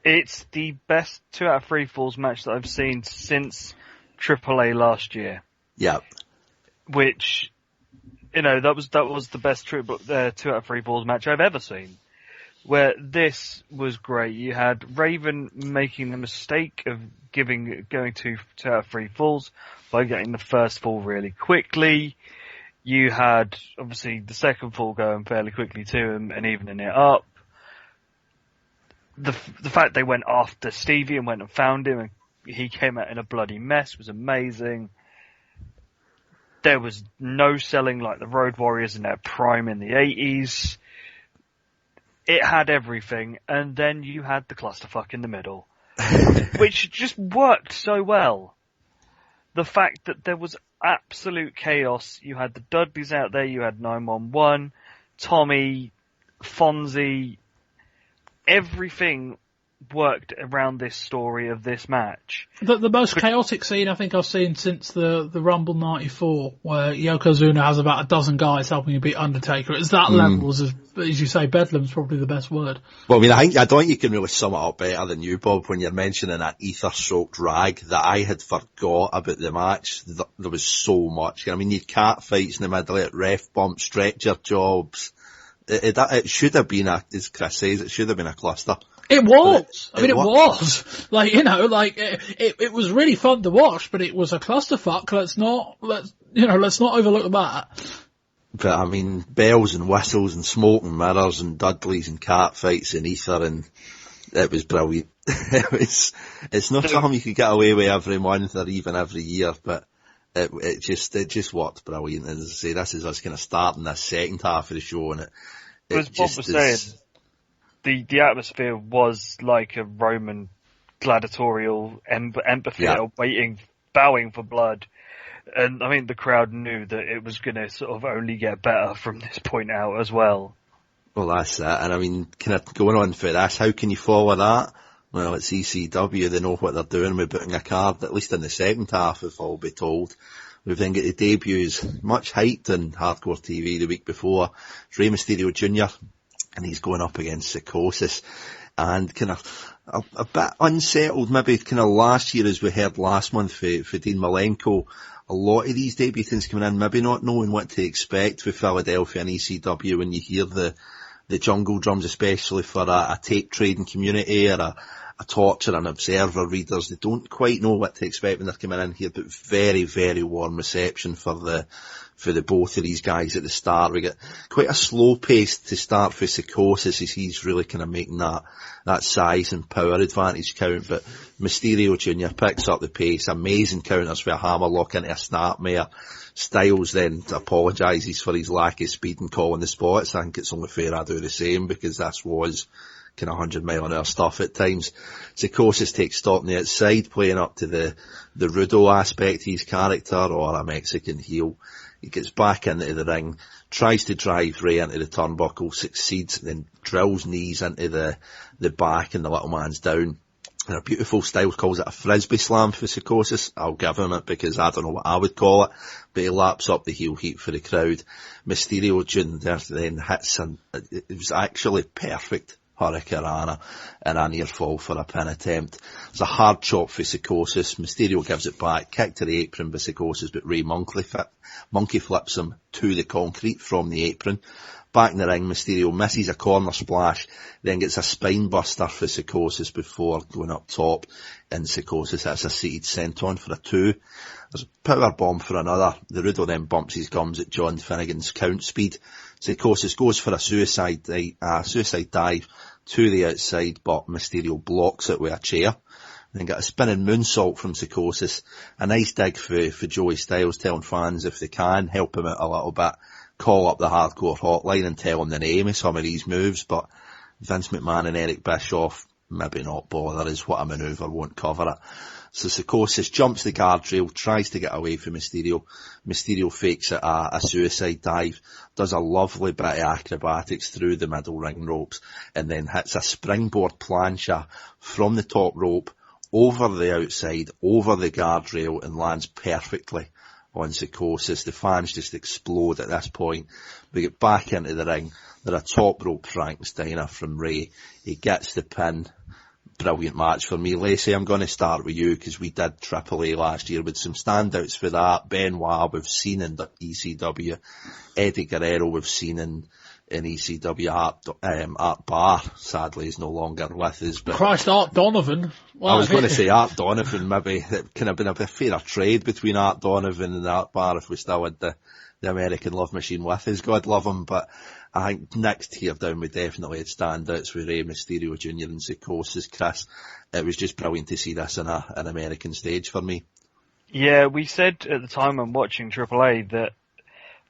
It's the best 2 out of 3 falls match that I've seen since AAA last year. Yep. Which, that was the best 2 out of 3 falls match I've ever seen. Where this was great. You had Raven making the mistake of going to 2 out of 3 falls by getting the first fall really quickly. You had, obviously, the second fall going fairly quickly too and evening it up. The fact they went after Stevie and went and found him and he came out in a bloody mess was amazing. There was no selling like the Road Warriors in their prime in the 80s. It had everything, and then you had the clusterfuck in the middle, which just worked so well. The fact that there was absolute chaos. You had the Dudleys out there, you had 911, Tommy, Fonzie, everything worked around this story of this match. The most chaotic scene I think I've seen since the Rumble 94, where Yokozuna has about a dozen guys helping him beat Undertaker. It's that level, as you say, Bedlam's probably the best word. Well, I mean, I don't think you can really sum it up better than you, Bob, when you're mentioning that ether-soaked rag that I had forgot about the match. There was so much. I mean, you had cat fights in the middle, ref bumps, stretcher jobs. It should have been as Chris says, it should have been a cluster. It was. It was. Like, it was really fun to watch, but it was a clusterfuck. Let's not overlook that. But I mean, bells and whistles and smoke and mirrors and Dudleys and cat fights and ether, and it was brilliant. It's not something you could get away with every month or even every year, but it just worked brilliant. And as I say, this is us kind of starting this second half of the show, and as Bob was saying, the atmosphere was like a Roman gladiatorial amphitheater, bowing for blood. And I mean, the crowd knew that it was going to sort of only get better from this point out as well. Well, that's it. And I mean, kind of going on for this, how can you follow that? Well, it's ECW. They know what they're doing with booking a card, at least in the second half, if I'll be told. We've then got the debuts, much hyped in Hardcore TV the week before. It's Rey Mysterio Jr., and he's going up against Psychosis. And kind of a bit unsettled, maybe kind of last year, as we heard last month for Dean Malenko. A lot of these debutants coming in, maybe not knowing what to expect with Philadelphia and ECW when you hear the jungle drums, especially for a tape trading community or a torture and observer readers. They don't quite know what to expect when they're coming in here, but very, very warm reception for the both of these guys at the start. We get quite a slow pace to start for Psychosis, as he's really kind of making that size and power advantage count, but Mysterio Jr. picks up the pace, amazing counters for a hammerlock into a snapmare. Styles then apologises for his lack of speed and calling the spots. I think it's only fair I do the same, because this was kind of 100-mile-an-hour stuff at times. Psychosis takes stock on the outside, playing up to the Rudo aspect of his character, or a Mexican heel. He gets back into the ring, tries to drive Rey into the turnbuckle, succeeds, then drills knees into the back, and the little man's down. And a beautiful Styles calls it a frisbee slam for Psychosis. I'll give him it, because I don't know what I would call it, but he laps up the heel heat for the crowd. Mysterio Jr. then hits, and it was actually perfect Hurricanrana and a near fall for a pin attempt. It's a hard chop for Psychosis. Mysterio gives it back, kick to the apron by Psychosis, but Rey monkey flips him to the concrete from the apron. Back in the ring, Mysterio misses a corner splash, then gets a spine buster for Psychosis before going up top, and Psychosis hits a seated senton for a 2. There's a power bomb for another. The Rudo then bumps his gums at John Finnegan's count speed. Psychosis goes for a suicide dive to the outside, but Mysterio blocks it with a chair. Then got a spinning moonsault from Psychosis. A nice dig for Joey Styles, telling fans if they can help him out a little bit, call up the Hardcore hotline and tell him the name of some of these moves, but Vince McMahon and Eric Bischoff maybe not bother, as what a manoeuvre won't cover it. So Psychosis jumps the guardrail, tries to get away from Mysterio. Mysterio fakes it a suicide dive, does a lovely bit of acrobatics through the middle ring ropes, and then hits a springboard plancha from the top rope over the outside, over the guardrail, and lands perfectly on Psychosis. The fans just explode at this point. We get back into the ring. They're a top rope Frankensteiner from Rey. He gets the pin. Brilliant match for me. Lacey, I'm going to start with you, because we did AAA last year with some standouts for that. Benoit we've seen in the ECW. Eddy Guerrero we've seen in ECW. Art Barr, sadly, is no longer with us. But Christ, Art Donovan. Well, I was going to say Art Donovan. Maybe it could have been a bit fairer trade between Art Donovan and Art Barr if we still had the American Love Machine with us. God love him, but I think next tier down we definitely had standouts with Rey Mysterio Jr. and Psychosis. Chris, it was just brilliant to see this on an American stage for me. Yeah, we said at the time when watching AAA that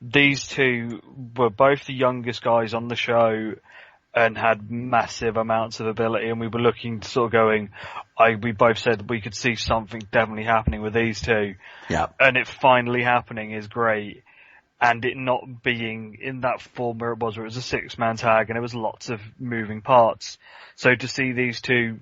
these two were both the youngest guys on the show and had massive amounts of ability, and we were looking to sort of going, we both said we could see something definitely happening with these two. Yeah. And it finally happening is great. And it not being in that form where it was a 6-man tag and there was lots of moving parts. So to see these two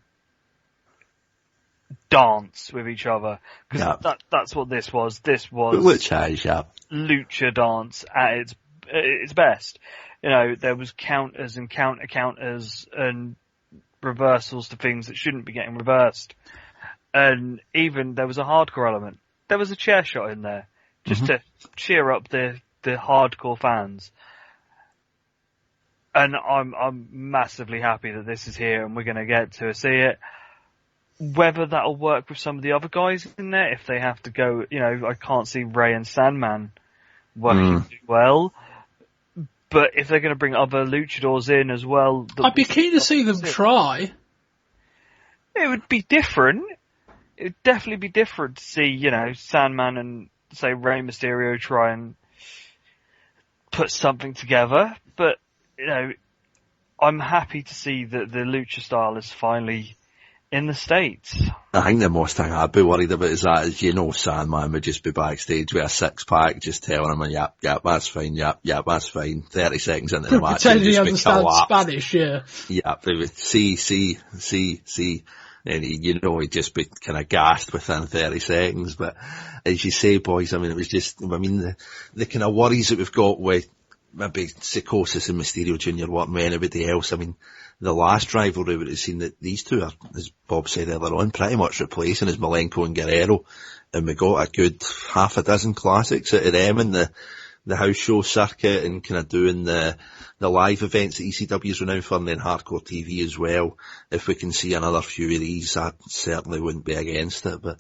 dance with each other. Because that's what this was. This was lucha dance at its best. You know, there was counters and counters and reversals to things that shouldn't be getting reversed. And even there was a hardcore element. There was a chair shot in there just to cheer up the hardcore fans. And I'm massively happy that this is here and we're going to get to see it. Whether that'll work with some of the other guys in there, if they have to go, you know, I can't see Ray and Sandman working too well. But if they're going to bring other luchadors in as well... I'd be keen to see them try. It would be different. It would definitely be different to see, you know, Sandman and, say, Rey Mysterio try and put something together. But, you know, I'm happy to see that the lucha style is finally in the States. I think the most thing I'd be worried about is that, you know, Sandman would just be backstage with a six-pack just telling him, yep, that's fine, yep, that's fine. 30 seconds into the match, pretend he understands Spanish, yeah. Yeah, they would see. And you know, he'd just be kind of gassed within 30 seconds. But as you say, boys, I mean, it was just, I mean, the kind of worries that we've got with maybe Psychosis and Mysterio Jr. working with anybody else. I mean, the last rivalry would have seen that these two are, as Bob said earlier on, pretty much replacing as Malenko and Guerrero. And we got a good half a dozen classics out of them in the house show circuit and kind of doing the live events that ECW's renowned for and then hardcore TV as well. If we can see another few of these, I certainly wouldn't be against it. But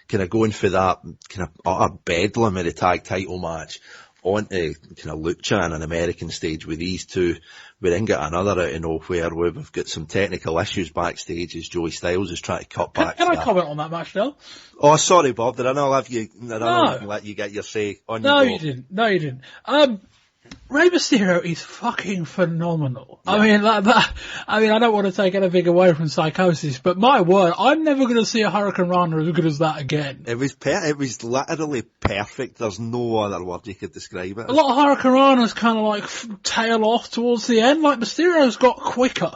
kind of going for that kind of utter bedlam of the tag title match onto kind of lucha on an American stage with these two, we then get another out of nowhere where we've got some technical issues backstage as Joey Styles is trying to cut back. Can I comment on that match, Del? Oh, sorry, Bob. Did I not have you? Did I not let you get your say on your No, you didn't. No, you didn't. Rey Mysterio is fucking phenomenal. Yeah. I mean, I don't want to take anything away from Psychosis, but my word, I'm never going to see a Hurricane Rana as good as that again. It was literally perfect. There's no other word you could describe it. A lot of Hurricane Ranas kind of like tail off towards the end. Like Mysterio's got quicker.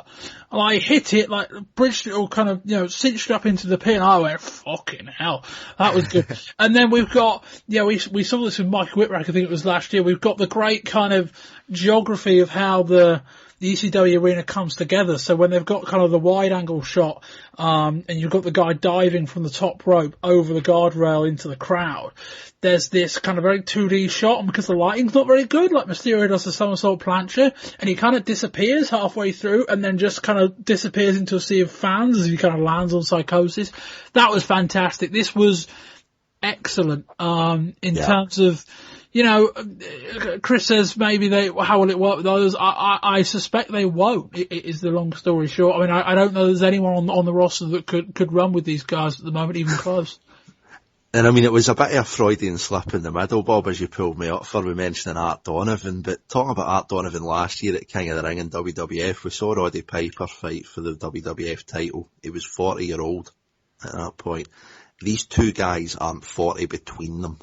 I hit it, like, bridged it all kind of, you know, cinched up into the pin. I went, fucking hell. That was good. And then we've got, we saw this with Mike Whitrack, I think it was last year. We've got the great kind of geography of how the ECW arena comes together. So when they've got kind of the wide angle shot, and you've got the guy diving from the top rope over the guardrail into the crowd, there's this kind of very 2D shot, and because the lighting's not very good, like Mysterio does the somersault plancha, and he kind of disappears halfway through, and then just kind of disappears into a sea of fans as he kind of lands on Psychosis. That was fantastic. This was excellent, in terms of, you know, Chris says maybe how will it work with others? I suspect they won't, is the long story short. I mean, I don't know there's anyone on the roster that could run with these guys at the moment, even close. And I mean, it was a bit of a Freudian slip in the middle, Bob, as you pulled me up for mentioning Art Donovan. But talking about Art Donovan last year at King of the Ring in WWF, we saw Roddy Piper fight for the WWF title. He was 40-year-old at that point. These two guys aren't 40 between them.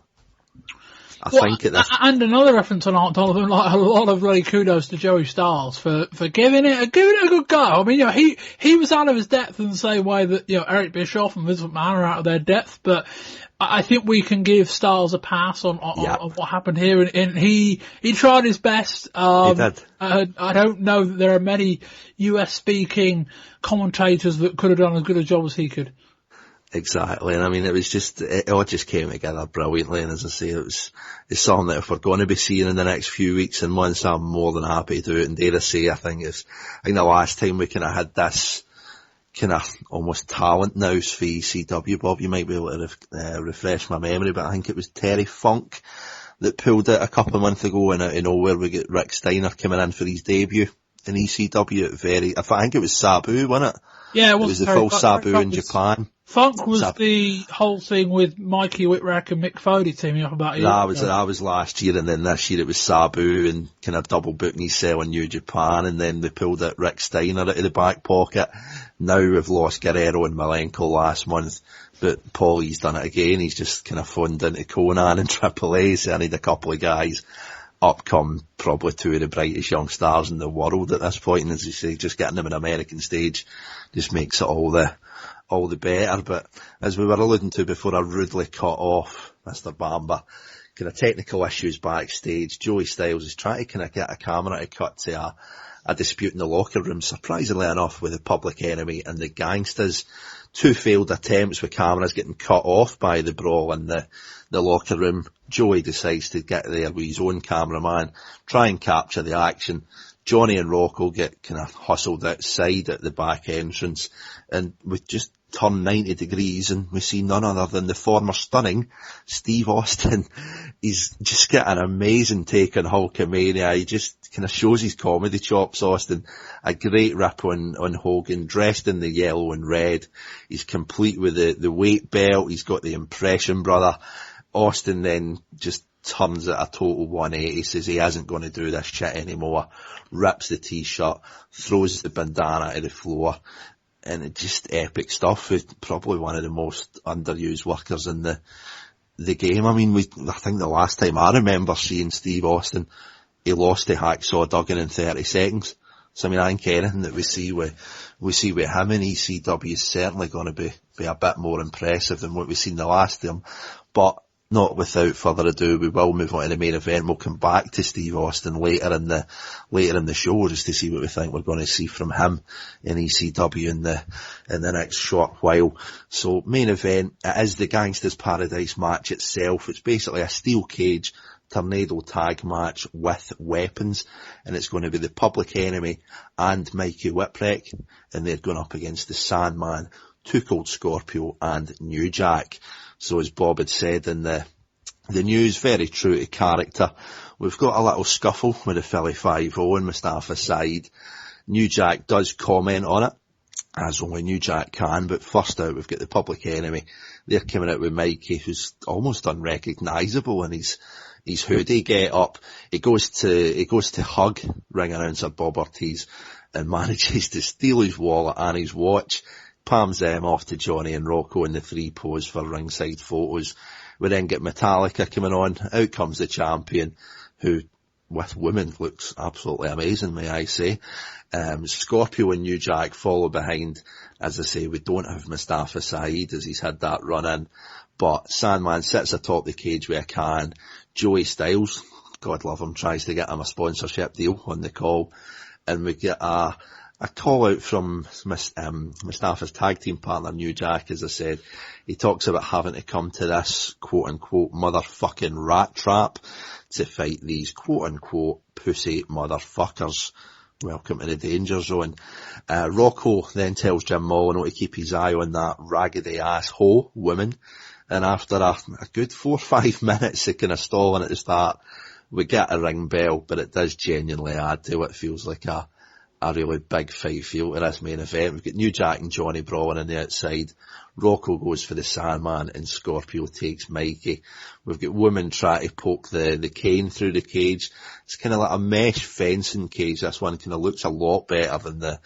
I think and another reference on Art Donovan, like a lot of really kudos to Joey Styles for giving it a good go. I mean, you know, he was out of his depth in the same way that, you know, Eric Bischoff and Vince McMahon are out of their depth, but I think we can give Styles a pass on what happened here, and he tried his best. He did. I don't know that there are many US speaking commentators that could have done as good a job as he could. Exactly, and I mean, it all just came together brilliantly, and as I say, it's something that if we're going to be seeing in the next few weeks and months, I'm more than happy to do it. And dare I say, I think the last time we kind of had this kind of almost talent nouse for ECW, Bob, you might be able to refresh my memory, but I think it was Terry Funk that pulled it a couple of months ago, and out of nowhere we get Rick Steiner coming in for his debut in ECW I think it was Sabu, wasn't it? Yeah, it was the full Sabu in Japan. Funk was the whole thing with Mikey Whitrack and Mick Foley teaming up about it. That was last year, and then this year it was Sabu and kind of double booking his sell in New Japan, and then they pulled it Rick Steiner out of the back pocket. Now we've lost Guerrero and Malenko last month, but Paulie's done it again. He's just kind of phoned into Conan and Triple A, so I need a couple of guys. Up come probably two of the brightest young stars in the world at this point, and as you say, just getting them an American stage just makes it all the all the better. But as we were alluding to before, I rudely cut off Mr. Bamber. Kind of technical issues backstage. Joey Styles is trying to kind of get a camera to cut to a dispute in the locker room, surprisingly enough, with the Public Enemy and the Gangstas. 2 failed attempts with cameras getting cut off by the brawl in the locker room. Joey decides to get there with his own cameraman, try and capture the action. Johnny and Rocco get kind of hustled outside at the back entrance, and we just turn 90 degrees and we see none other than the former stunning Steve Austin. He's just got an amazing take on Hulkamania. He just kind of shows his comedy chops, Austin. A great rip on Hogan, dressed in the yellow and red. He's complete with the weight belt. He's got the impression brother. Austin then just turns at a total 180, says he isn't going to do this shit anymore, rips the t-shirt, throws the bandana to the floor, and it's just epic stuff. It's probably one of the most underused workers in the game. I mean, I think the last time I remember seeing Steve Austin, he lost to Hacksaw Duggan in 30 seconds. So I mean, I think anything that we see with him in ECW is certainly going to be a bit more impressive than what we've seen the last time. But not without further ado, we will move on to the main event. We'll come back to Steve Austin later in the show just to see what we think we're going to see from him in ECW in the next short while. So main event, it is the Gangstas Paradise match itself. It's basically a steel cage tornado tag match with weapons, and it's going to be the Public Enemy and Mikey Whipwreck, and they're going up against the Sandman, Too Cold Scorpio and New Jack. So as Bob had said in the news, very true to character, we've got a little scuffle with the Philly 5-0 and Mustafa's side. New Jack does comment on it, as only New Jack can, but first out we've got the Public Enemy. They're coming out with Mikey, who's almost unrecognisable in his hoodie get up. He goes to hug ring announcer Bob Ortiz and manages to steal his wallet and his watch. Palms them off to Johnny and Rocco in the 3 pose for ringside photos. We then get Metallica coming on. Out comes the champion, who, with women, looks absolutely amazing, may I say. Scorpio and New Jack follow behind. As I say, we don't have Mustafa Saeed as he's had that run in. But Sandman sits atop the cage with a can. Joey Styles, God love him, tries to get him a sponsorship deal on the call. And we get a call out from Mustafa's tag team partner, New Jack, as I said. He talks about having to come to this quote-unquote motherfucking rat trap to fight these quote-unquote pussy motherfuckers. Welcome to the danger zone. Rocco then tells Jim Molyneux to keep his eye on that raggedy ass hoe woman. And after a good 4 or 5 minutes of kind of stalling at the start, we get a ring bell, but it does genuinely add to what feels like a really big fight feel to this main event. We've got New Jack and Johnny brawling on the outside. Rocco goes for the Sandman and Scorpio takes Mikey. We've got women trying to poke the cane through the cage. It's kind of like a mesh fencing cage. This one kind of looks a lot better than the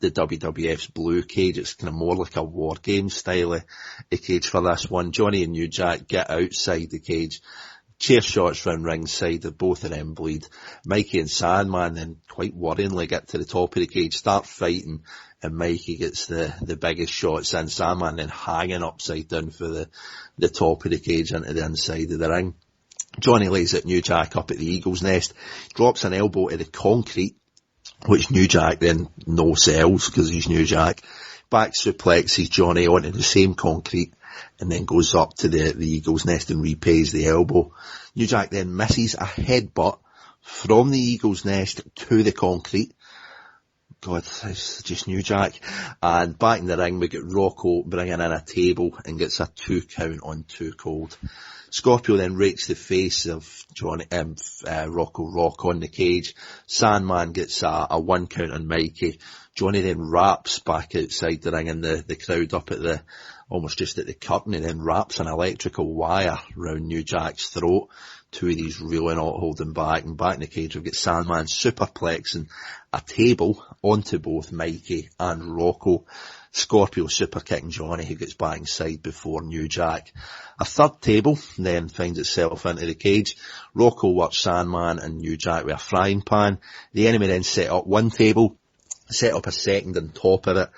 WWF's blue cage. It's kind of more like a war game style of cage for this one. Johnny and New Jack get outside the cage. Chair shots round ringside, both of them bleed. Mikey and Sandman then quite worryingly get to the top of the cage, start fighting, and Mikey gets the biggest shots in. Sandman then hanging upside down for the top of the cage into the inside of the ring. Johnny lays at New Jack up at the Eagle's Nest, drops an elbow to the concrete, which New Jack then no sells because he's New Jack. Back suplexes Johnny onto the same concrete, and then goes up to the Eagle's Nest and repays the elbow. New Jack then misses a headbutt from the Eagle's Nest to the concrete. God, it's just New Jack. And back in the ring, we get Rocco bringing in a table and gets a 2 count on Too Cold. Scorpio then rakes the face of Rocco Rock on the cage. Sandman gets a 1 count on Mikey. Johnny then wraps back outside the ring, and the crowd up at almost just at the curtain, and then wraps an electrical wire round New Jack's throat. 2 of these really not holding back, and back in the cage we've got Sandman superplexing a table onto both Mikey and Rocco. Scorpio super kicking Johnny, who gets back inside before New Jack. A third table then finds itself into the cage. Rocco works Sandman and New Jack with a frying pan. The enemy then set up one table, set up a second on top of it,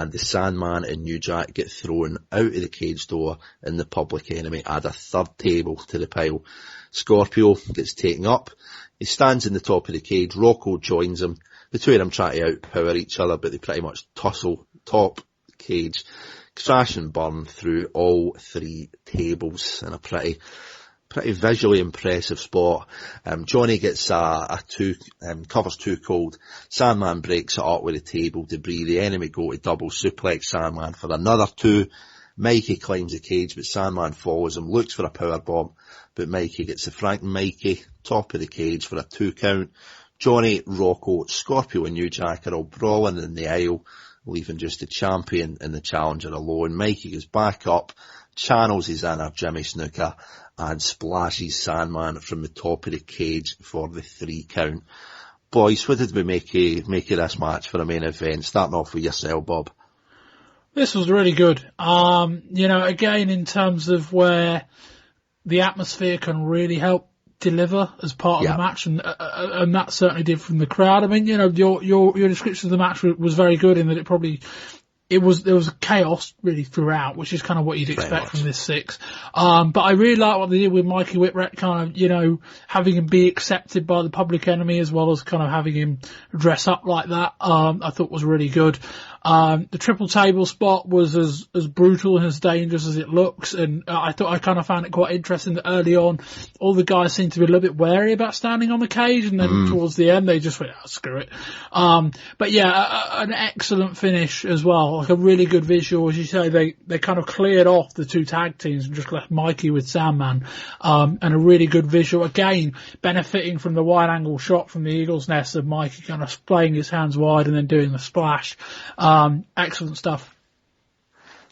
and the Sandman and New Jack get thrown out of the cage door, and the Public Enemy add a third table to the pile. Scorpio gets taken up. He stands in the top of the cage. Rocco joins him. The two of them try to outpower each other, but they pretty much tussle top cage, crash and burn through all three tables in a pretty visually impressive spot. Johnny gets covers Too Cold. Sandman breaks it up with the table debris. The Enemy go to double suplex Sandman for another two. Mikey climbs the cage, but Sandman follows him, looks for a power bomb, but Mikey gets the Frank Mikey, top of the cage for a 2 count. Johnny, Rocco, Scorpio and New Jack are all brawling in the aisle, leaving just the champion and the challenger alone. Mikey goes back up, channels his inner Jimmy Snuka, and splashes Sandman from the top of the cage for the 3 count. Boys, what did we make of this match for a main event? Starting off with yourself, Bob. This was really good. Again, in terms of where the atmosphere can really help deliver as part of the match, and that certainly did from the crowd. I mean, your description of the match was very good in that there was chaos really throughout, which is kind of what you'd expect from this 6. But I really like what they did with Mikey Whipwreck, kind of, having him be accepted by the Public Enemy as well as kind of having him dress up like that. I thought was really good. The triple table spot was as brutal and as dangerous as it looks, and I kind of found it quite interesting that early on all the guys seemed to be a little bit wary about standing on the cage, and then towards the end they just went, screw it. But yeah, an excellent finish as well, like a really good visual. As you say, they kind of cleared off the 2 tag teams and just left Mikey with Sandman, and a really good visual, again benefiting from the wide angle shot from the Eagle's Nest of Mikey kind of playing his hands wide and then doing the splash. Excellent stuff.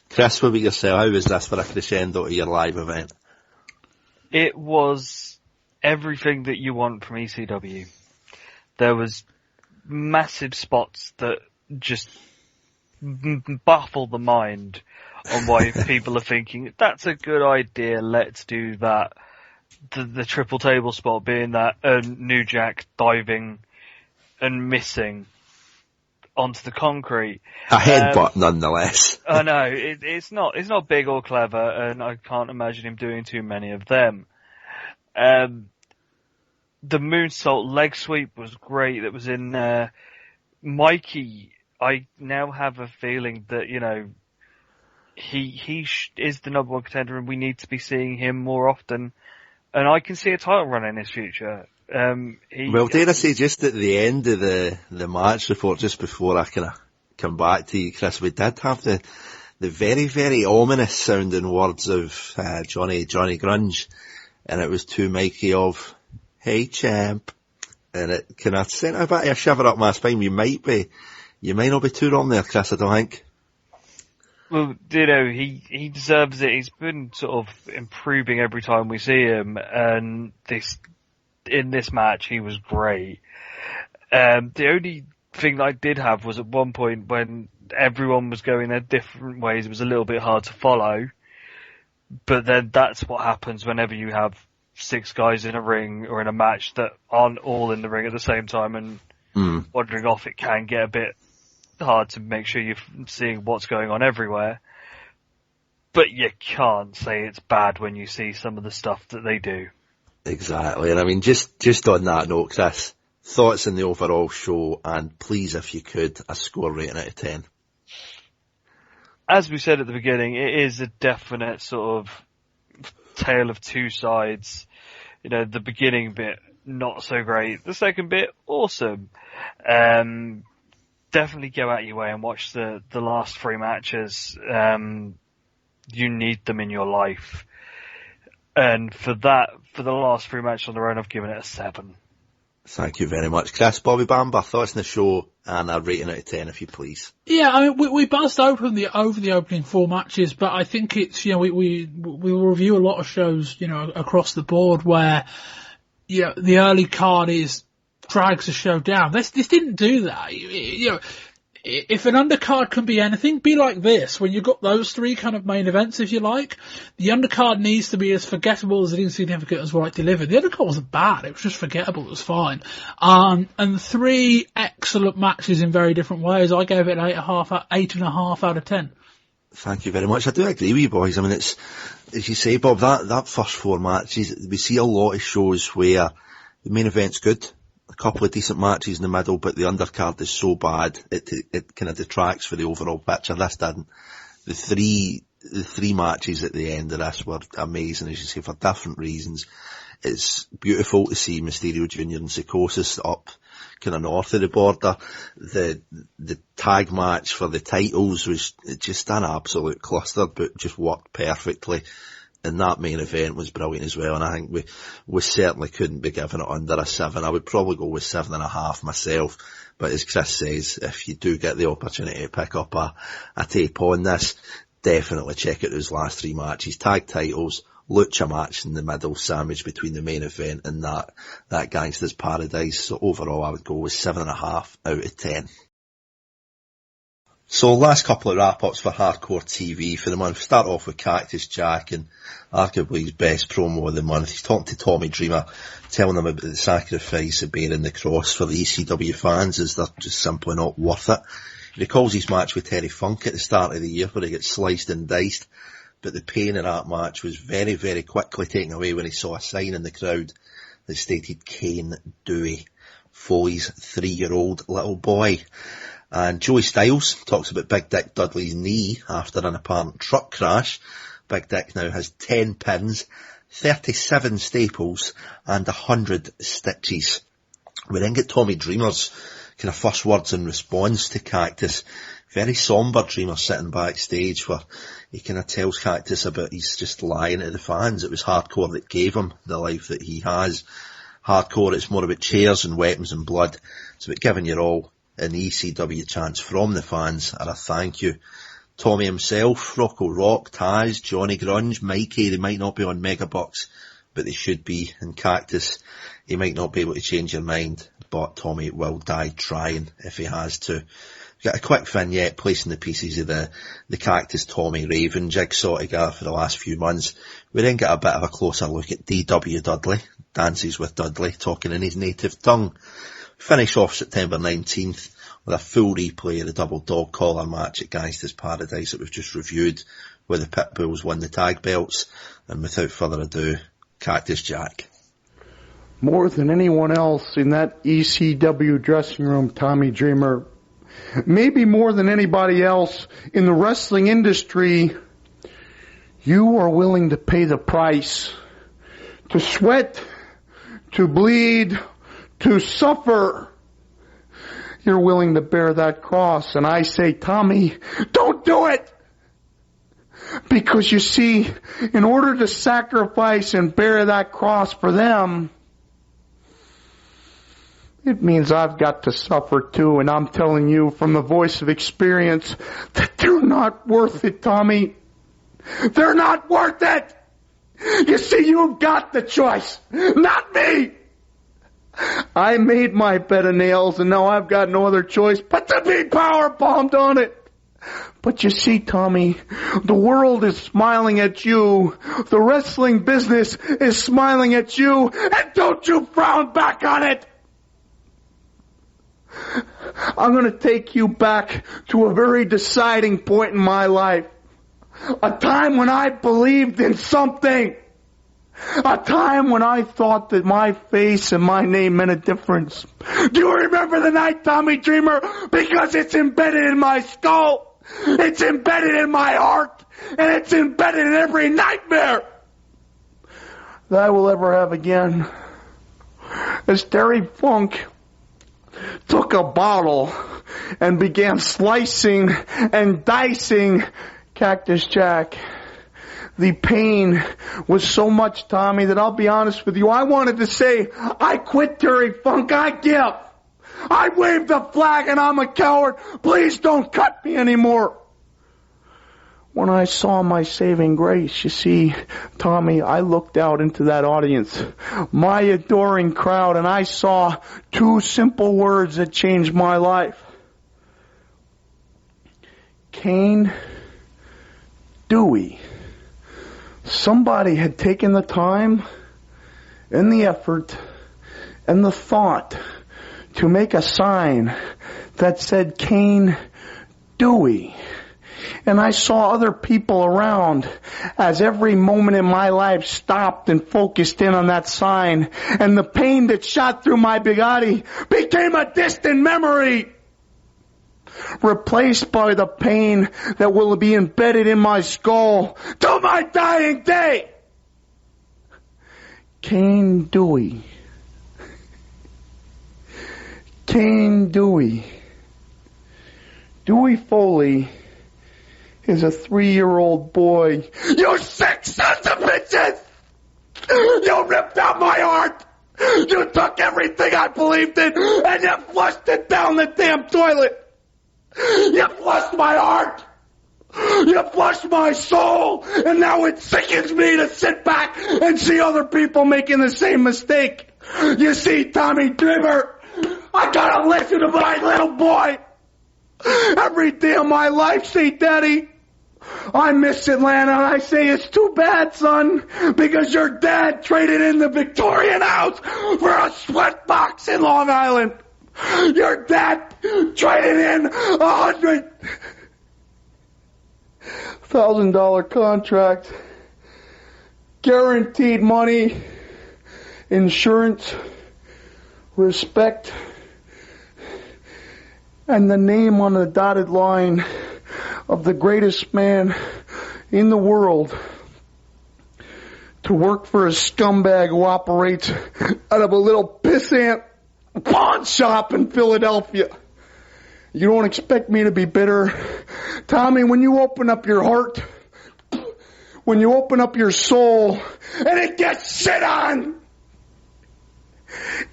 Chris, what about yourself? How was this for a crescendo to your live event? It was everything that you want from ECW. There was massive spots that just baffle the mind on why people are thinking, that's a good idea, let's do that. The triple table spot being that New Jack diving and missing onto the concrete. A headbutt nonetheless. I know, it's not big or clever, and I can't imagine him doing too many of them. The moonsault leg sweep was great. That was in Mikey. I now have a feeling that, he is the number 1 contender, and we need to be seeing him more often. And I can see a title run in his future. Dare I say, just at the end of the match report, just before I kind of come back to you, Chris, we did have the very, very ominous sounding words of Johnny Grunge, and it was to Mikey of, "Hey champ," and it kind of sent a bit of a shiver up my spine. You might not be too wrong there, Chris, I don't think. Well, he deserves it. He's been sort of improving every time we see him, and in this match, he was great. The only thing that I did have was at one point when everyone was going their different ways, it was a little bit hard to follow. But then that's what happens whenever you have 6 guys in a ring or in a match that aren't all in the ring at the same time and wandering off. It can get a bit hard to make sure you're seeing what's going on everywhere. But you can't say it's bad when you see some of the stuff that they do. Exactly, and I mean, just on that note, Chris, thoughts on the overall show, and please, if you could, a score rating out of 10. As we said at the beginning, it is a definite sort of tale of 2 sides. The beginning bit, not so great. The second bit, awesome. Definitely go out your way and watch the last 3 matches. You need them in your life. And for the last 3 matches on their own, I've given it a 7. Thank you very much, Chris. Bobby Bamber, thoughts on the show and a rating out of 10, if you please. Yeah, I mean, we buzzed over the opening 4 matches, but I think it's, we review a lot of shows, across the board where, the early card drags the show down. This didn't do that. if an undercard can be anything, be like this. When you've got those three kind of main events, if you like, the undercard needs to be as forgettable as insignificant as what it delivered. The undercard wasn't bad. It was just forgettable. It was fine. And three excellent matches in very different ways. I gave it an 8.5 out of 10. Thank you very much. I do agree with you, boys. I mean, it's, as you say, Bob, that first four matches, we see a lot of shows where the main event's good, a couple of decent matches in the middle, but the undercard is so bad, it kind of detracts for the overall picture. This didn't. The three matches at the end of this were amazing, as you say, for different reasons. It's beautiful to see Mysterio Jr. and Psychosis up kind of north of the border. The tag match for the titles was just an absolute cluster, but just worked perfectly. And that main event was brilliant as well, and I think we certainly couldn't be giving it under a 7. I would probably go with 7.5 myself, but as Chris says, if you do get the opportunity to pick up a tape on this, definitely check out those last three matches. Tag titles, lucha match in the middle, sandwich between the main event and that Gangstas Paradise. So overall I would go with 7.5 out of 10. So last couple of wrap-ups for Hardcore TV for the month. Start off with Cactus Jack, and arguably his best promo of the month. He's talking to Tommy Dreamer, telling him about the sacrifice of bearing the cross for the ECW fans, as they're just simply not worth it. He recalls his match with Terry Funk at the start of the year where he gets sliced and diced, but the pain in that match was very, very quickly taken away when he saw a sign in the crowd that stated Kane Dewey, Foley's 3-year-old little boy. And Joey Styles talks about Big Dick Dudley's knee after an apparent truck crash. Big Dick now has 10 pins, 37 staples, and 100 stitches. We then get Tommy Dreamer's kind of first words in response to Cactus. Very somber Dreamer sitting backstage where he kind of tells Cactus about he's just lying to the fans. It was Hardcore that gave him the life that he has. Hardcore, it's more about chairs and weapons and blood. It's about giving your all. And the ECW chants from the fans are a thank you. Tommy himself, Rocco Rock, Taz, Johnny Grunge, Mikey, they might not be on Megabucks, but they should be. And Cactus, he might not be able to change your mind, but Tommy will die trying if he has to. We've got a quick vignette placing the pieces of the Cactus Tommy Raven jigsaw together for the last few months. We then get a bit of a closer look at D.W. Dudley, Dances with Dudley, talking in his native tongue. Finish off September 19th with a full replay of the double dog collar match at Gangstas Paradise that we've just reviewed, where the Pitbulls won the tag belts. And without further ado, Cactus Jack. More than anyone else in that ECW dressing room, Tommy Dreamer, maybe more than anybody else in the wrestling industry, you are willing to pay the price, to sweat, to bleed, to suffer. You're willing to bear that cross. And I say, Tommy, don't do it. Because you see, in order to sacrifice and bear that cross for them, it means I've got to suffer too. And I'm telling you from the voice of experience that they're not worth it, Tommy. They're not worth it. You see, you've got the choice, not me. I made my bed of nails and now I've got no other choice but to be powerbombed on it. But you see, Tommy, the world is smiling at you. The wrestling business is smiling at you. And don't you frown back on it. I'm going to take you back to a very deciding point in my life. A time when I believed in something. A time when I thought that my face and my name meant a difference. Do you remember the night, Tommy Dreamer? Because it's embedded in my skull. It's embedded in my heart. And it's embedded in every nightmare that I will ever have again. As Terry Funk took a bottle and began slicing and dicing Cactus Jack. The pain was so much, Tommy, that I'll be honest with you, I wanted to say, I quit, Terry Funk, I give. I waved the flag and I'm a coward. Please don't cut me anymore. When I saw my saving grace, you see, Tommy, I looked out into that audience, my adoring crowd, and I saw two simple words that changed my life. Kane, Dewey. Somebody had taken the time and the effort and the thought to make a sign that said Kane, Dewey. And I saw other people around as every moment in my life stopped and focused in on that sign. And the pain that shot through my body became a distant memory, replaced by the pain that will be embedded in my skull till my dying day. Kane Dewey. Kane Dewey. Dewey Foley is a 3-year-old boy. You sick sons of bitches! You ripped out my heart! You took everything I believed in and you flushed it down the damn toilet! You flushed my heart! You flushed my soul! And now it sickens me to sit back and see other people making the same mistake. You see, Tommy Dreamer, I gotta listen to my little boy every day of my life say, Daddy, I miss Atlanta, and I say it's too bad, son, because your dad traded in the Victorian house for a sweat box in Long Island. Your dad traded in $100,000 contract, guaranteed money, insurance, respect, and the name on the dotted line of the greatest man in the world to work for a scumbag who operates out of a little pissant pawn shop in Philadelphia. You don't expect me to be bitter. Tommy, when you open up your heart, when you open up your soul, and it gets shit on,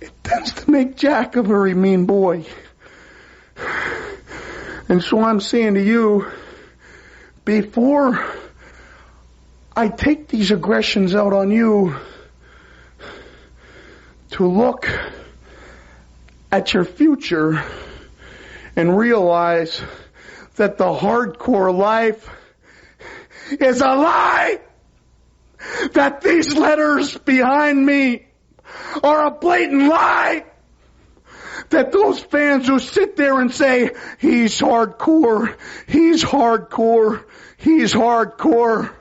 it tends to make Jack a very mean boy. And so I'm saying to you, before I take these aggressions out on you, to look at your future and realize that the hardcore life is a lie, that these letters behind me are a blatant lie, that those fans who sit there and say, he's hardcore, he's hardcore, he's hardcore,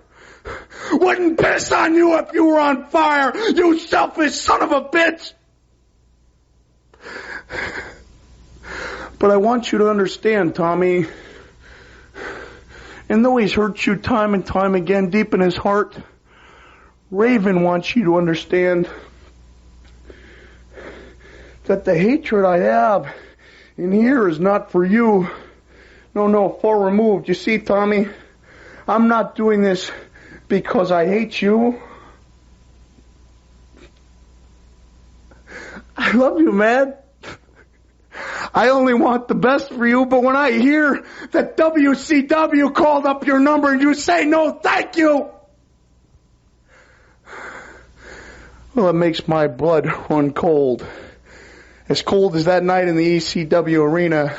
wouldn't piss on you if you were on fire, you selfish son of a bitch. But I want you to understand, Tommy, and though he's hurt you time and time again deep in his heart, Raven wants you to understand that the hatred I have in here is not for you. No, far removed. You see, Tommy, I'm not doing this because I hate you. I love you, man. I only want the best for you, but when I hear that WCW called up your number and you say no, thank you, well, it makes my blood run cold. As cold as that night in the ECW arena.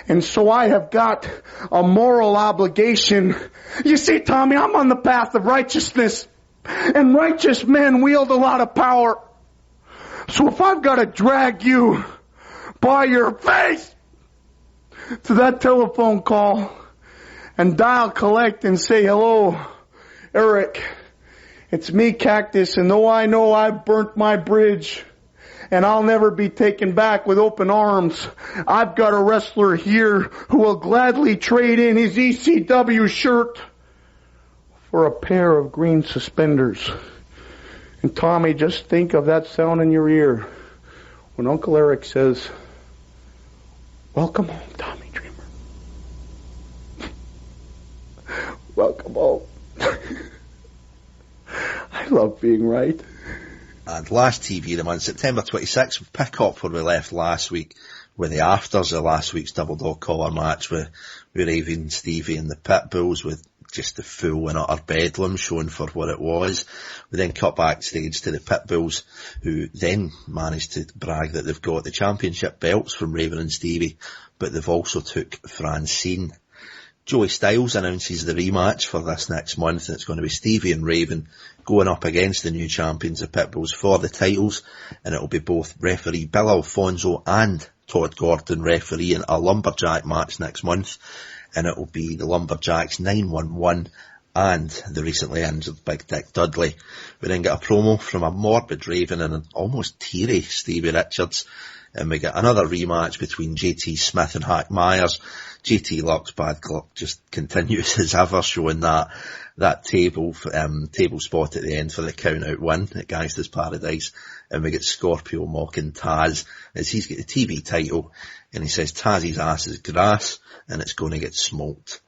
And so I have got a moral obligation. You see, Tommy, I'm on the path of righteousness. And righteous men wield a lot of power. So if I've got to drag you by your face to that telephone call and dial collect and say, hello, Eric, it's me, Cactus, and though I know I've burnt my bridge and I'll never be taken back with open arms, I've got a wrestler here who will gladly trade in his ECW shirt for a pair of green suspenders. And Tommy, just think of that sound in your ear when Uncle Eric says, welcome home, Tommy Dreamer. Welcome home. I love being right. And last TV of the month, September 26th, we'll pick up where we left last week, with the afters of last week's Double Dog Collar match with Raven, Stevie and the Pitbulls, with just the full and utter bedlam shown for what it was. We then cut backstage to the Pitbulls, who then managed to brag that they've got the championship belts from Raven and Stevie, but they've also took Francine, Joey Styles announces the rematch for this next month, and it's going to be Stevie and Raven going up against the new champions, the Pitbulls, for the titles, and it'll be both referee Bill Alfonso and Todd Gordon refereeing a lumberjack match next month, and it'll be the Lumberjacks 911 and the recently injured Big Dick Dudley. We then get a promo from a morbid Raven and an almost teary Stevie Richards, and we get another rematch between JT Smith and Hack Myers. JT Luck's bad luck just continues as ever, showing that table spot at the end for the count out win at Gangstas Paradise. And we get Scorpio mocking Taz as he's got the TV title, and he says Taz's ass is grass and it's going to get smoked.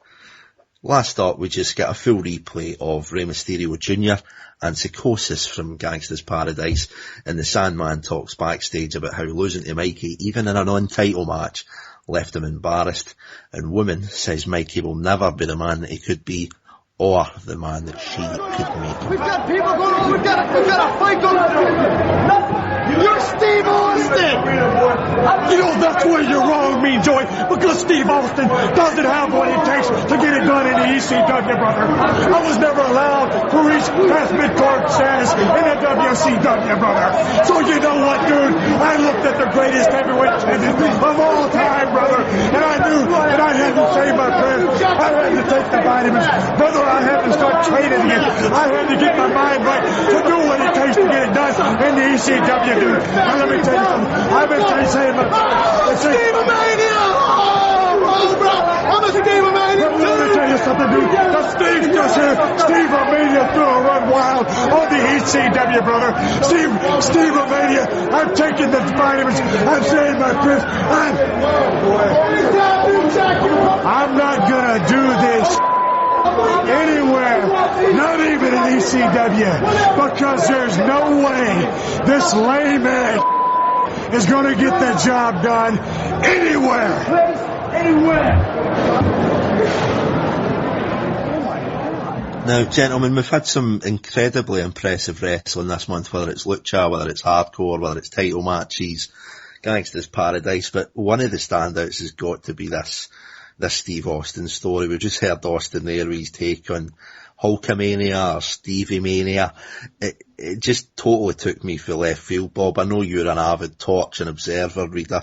Last up, we just get a full replay of Rey Mysterio Jr. and Psychosis from Gangstas Paradise, and the Sandman talks backstage about how losing to Mikey, even in a non-title match, left him embarrassed, and Woman says Mikey will never be the man that he could be, or the man that she could make him. We've got people going on, we've got a fight going on. You're Steve Austin! You know, that's where you're wrong, Mean Joey, because Steve Austin doesn't have what it takes to get it done in the ECW, brother. I was never allowed to reach past mid-card status in the WCW, brother. So you know what, dude? I looked at the greatest heavyweight champion of all time, brother, and I knew that I had to save my friend. I had to take the vitamins. Brother, I had to start training again. I had to get my mind right to do what it takes to get it done in the ECW, dude. Now let me tell you something. I've been saying Steve-a-mania! Oh, bro! I'm a Steve-a-mania! Let me tell you something, dude. The Steve's just here. Steve-a-mania threw a run wild on the ECW, brother. Steve-a-mania. I'm taking the vitamins. I'm saying my prayers. I'm not gonna do this anywhere, not even in ECW, because there's no way this lame ass is going to get the job done anywhere. Now, gentlemen, we've had some incredibly impressive wrestling this month, whether it's lucha, whether it's hardcore, whether it's title matches, Gangstas Paradise, but one of the standouts has got to be this Steve Austin story. We've just heard Austin there with his take on Hulkamania or Stevie Mania. It just totally took me for left field, Bob. I know you're an avid Torch and Observer reader.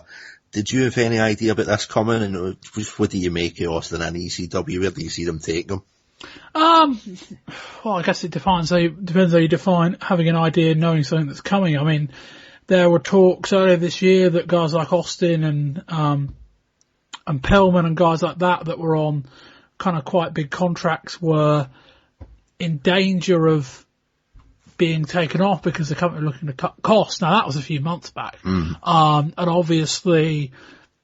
Did you have any idea about this coming? And what do you make of Austin and ECW? Where do you see them take them? Well, I guess it depends how you define having an idea and knowing something that's coming. I mean, there were talks earlier this year that guys like Austin and Pellman and guys like that were on kind of quite big contracts were in danger of being taken off because the company were looking to cut costs. Now, that was a few months back. And obviously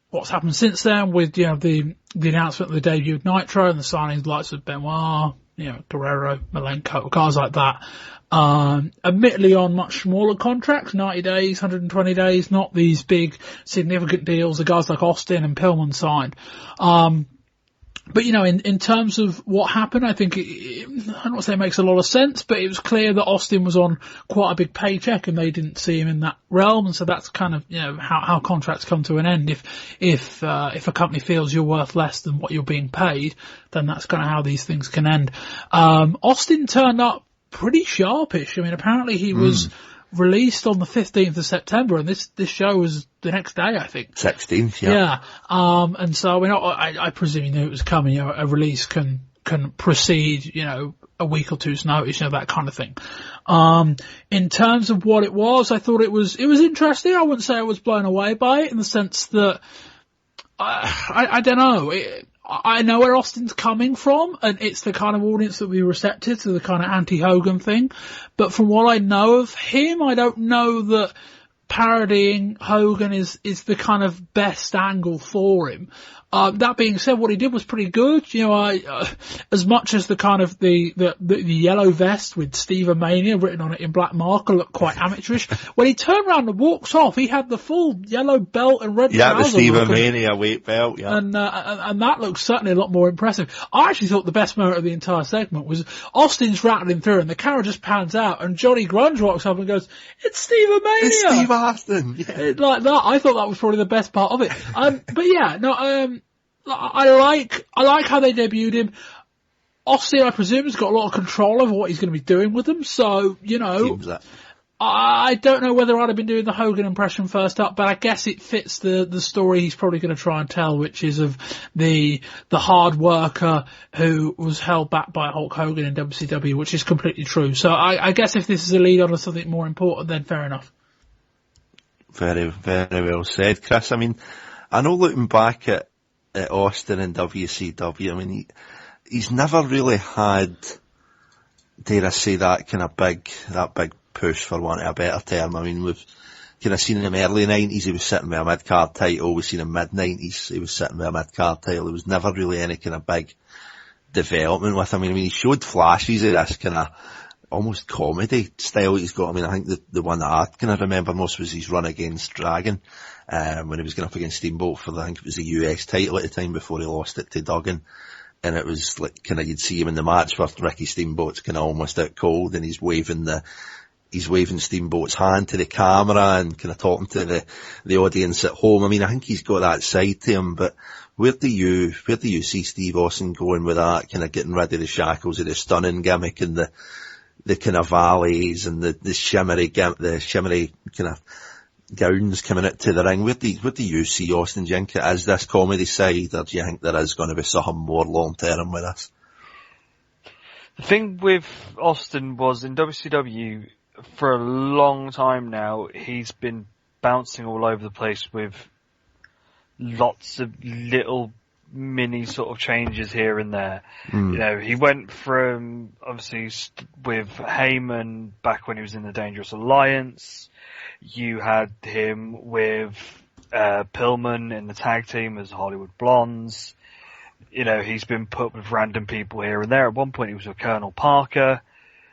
what's happened since then with, the announcement of the debut of Nitro and the signings of the likes of Benoit, Guerrero, Malenko, guys like that. Admittedly on much smaller contracts, 90 days, 120 days, not these big significant deals the guys like Austin and Pillman signed. But in terms of what happened, I think I don't want to say it makes a lot of sense, but it was clear that Austin was on quite a big paycheck and they didn't see him in that realm. And so that's kind of, how contracts come to an end. If a company feels you're worth less than what you're being paid, then that's kind of how these things can end. Austin turned up pretty sharpish. I mean, apparently he was released on the 15th of September, and this show was the next day, I think. 16th, yeah. And so, I presume he knew it was coming. A release can precede, a week or two's notice, that kind of thing. In terms of what it was, I thought it was interesting. I wouldn't say I was blown away by it in the sense that, I don't know. I know where Austin's coming from, and it's the kind of audience that will be receptive to the kind of anti-Hogan thing. But from what I know of him, I don't know that parodying Hogan is the kind of best angle for him. That being said, what he did was pretty good. As much as the kind of the yellow vest with Steve-a-mania written on it in black marker looked quite amateurish. When he turned around and walks off, he had the full yellow belt and red trousers. Yeah, the Steve-a-mania weight belt, yeah. And that looks certainly a lot more impressive. I actually thought the best moment of the entire segment was Austin's rattling through and the camera just pans out and Johnny Grunge walks up and goes, "It's Steve-a-mania!" It's Steve Austin! Yeah. Like that. I thought that was probably the best part of it. But yeah, no, I like how they debuted him. Austin, I presume, has got a lot of control over what he's going to be doing with them. So, I don't know whether I'd have been doing the Hogan impression first up, but I guess it fits the story he's probably going to try and tell, which is of the hard worker who was held back by Hulk Hogan in WCW, which is completely true. So I guess if this is a lead on to something more important, then fair enough. Very, very well said, Chris. I mean, I know looking back at Austin and WCW, I mean, he's never really had, dare I say, that big push, for want of a better term. I mean, we've kind of seen him early 90s, he was sitting with a mid-card title. We've seen him mid-90s, he was sitting with a mid-card title. There was never really any kind of big development with him. I mean, he showed flashes of this kind of almost comedy style he's got. I mean, I think the one that I kind of remember most was his run against Dragon, when he was going up against Steamboat for, I think it was the US title at the time before he lost it to Duggan. And it was like, kind of, you'd see him in the match where Ricky Steamboat's kind of almost out cold and he's waving Steamboat's hand to the camera and kind of talking to the audience at home. I mean, I think he's got that side to him, but where do you see Steve Austin going with that, kind of getting rid of the shackles of the stunning gimmick and the kind of valleys and the shimmery kind of gowns coming out to the ring? Where do you see Austin? Do you think it is this comedy side, or do you think there is going to be something more long term with this? The thing with Austin was, in WCW for a long time now, he's been bouncing all over the place with lots of little mini sort of changes here and there. He went from, obviously, with Heyman back when he was in the Dangerous Alliance. You had him with Pillman in the tag team as Hollywood Blondes. He's been put with random people here and there. At one point he was with Colonel Parker.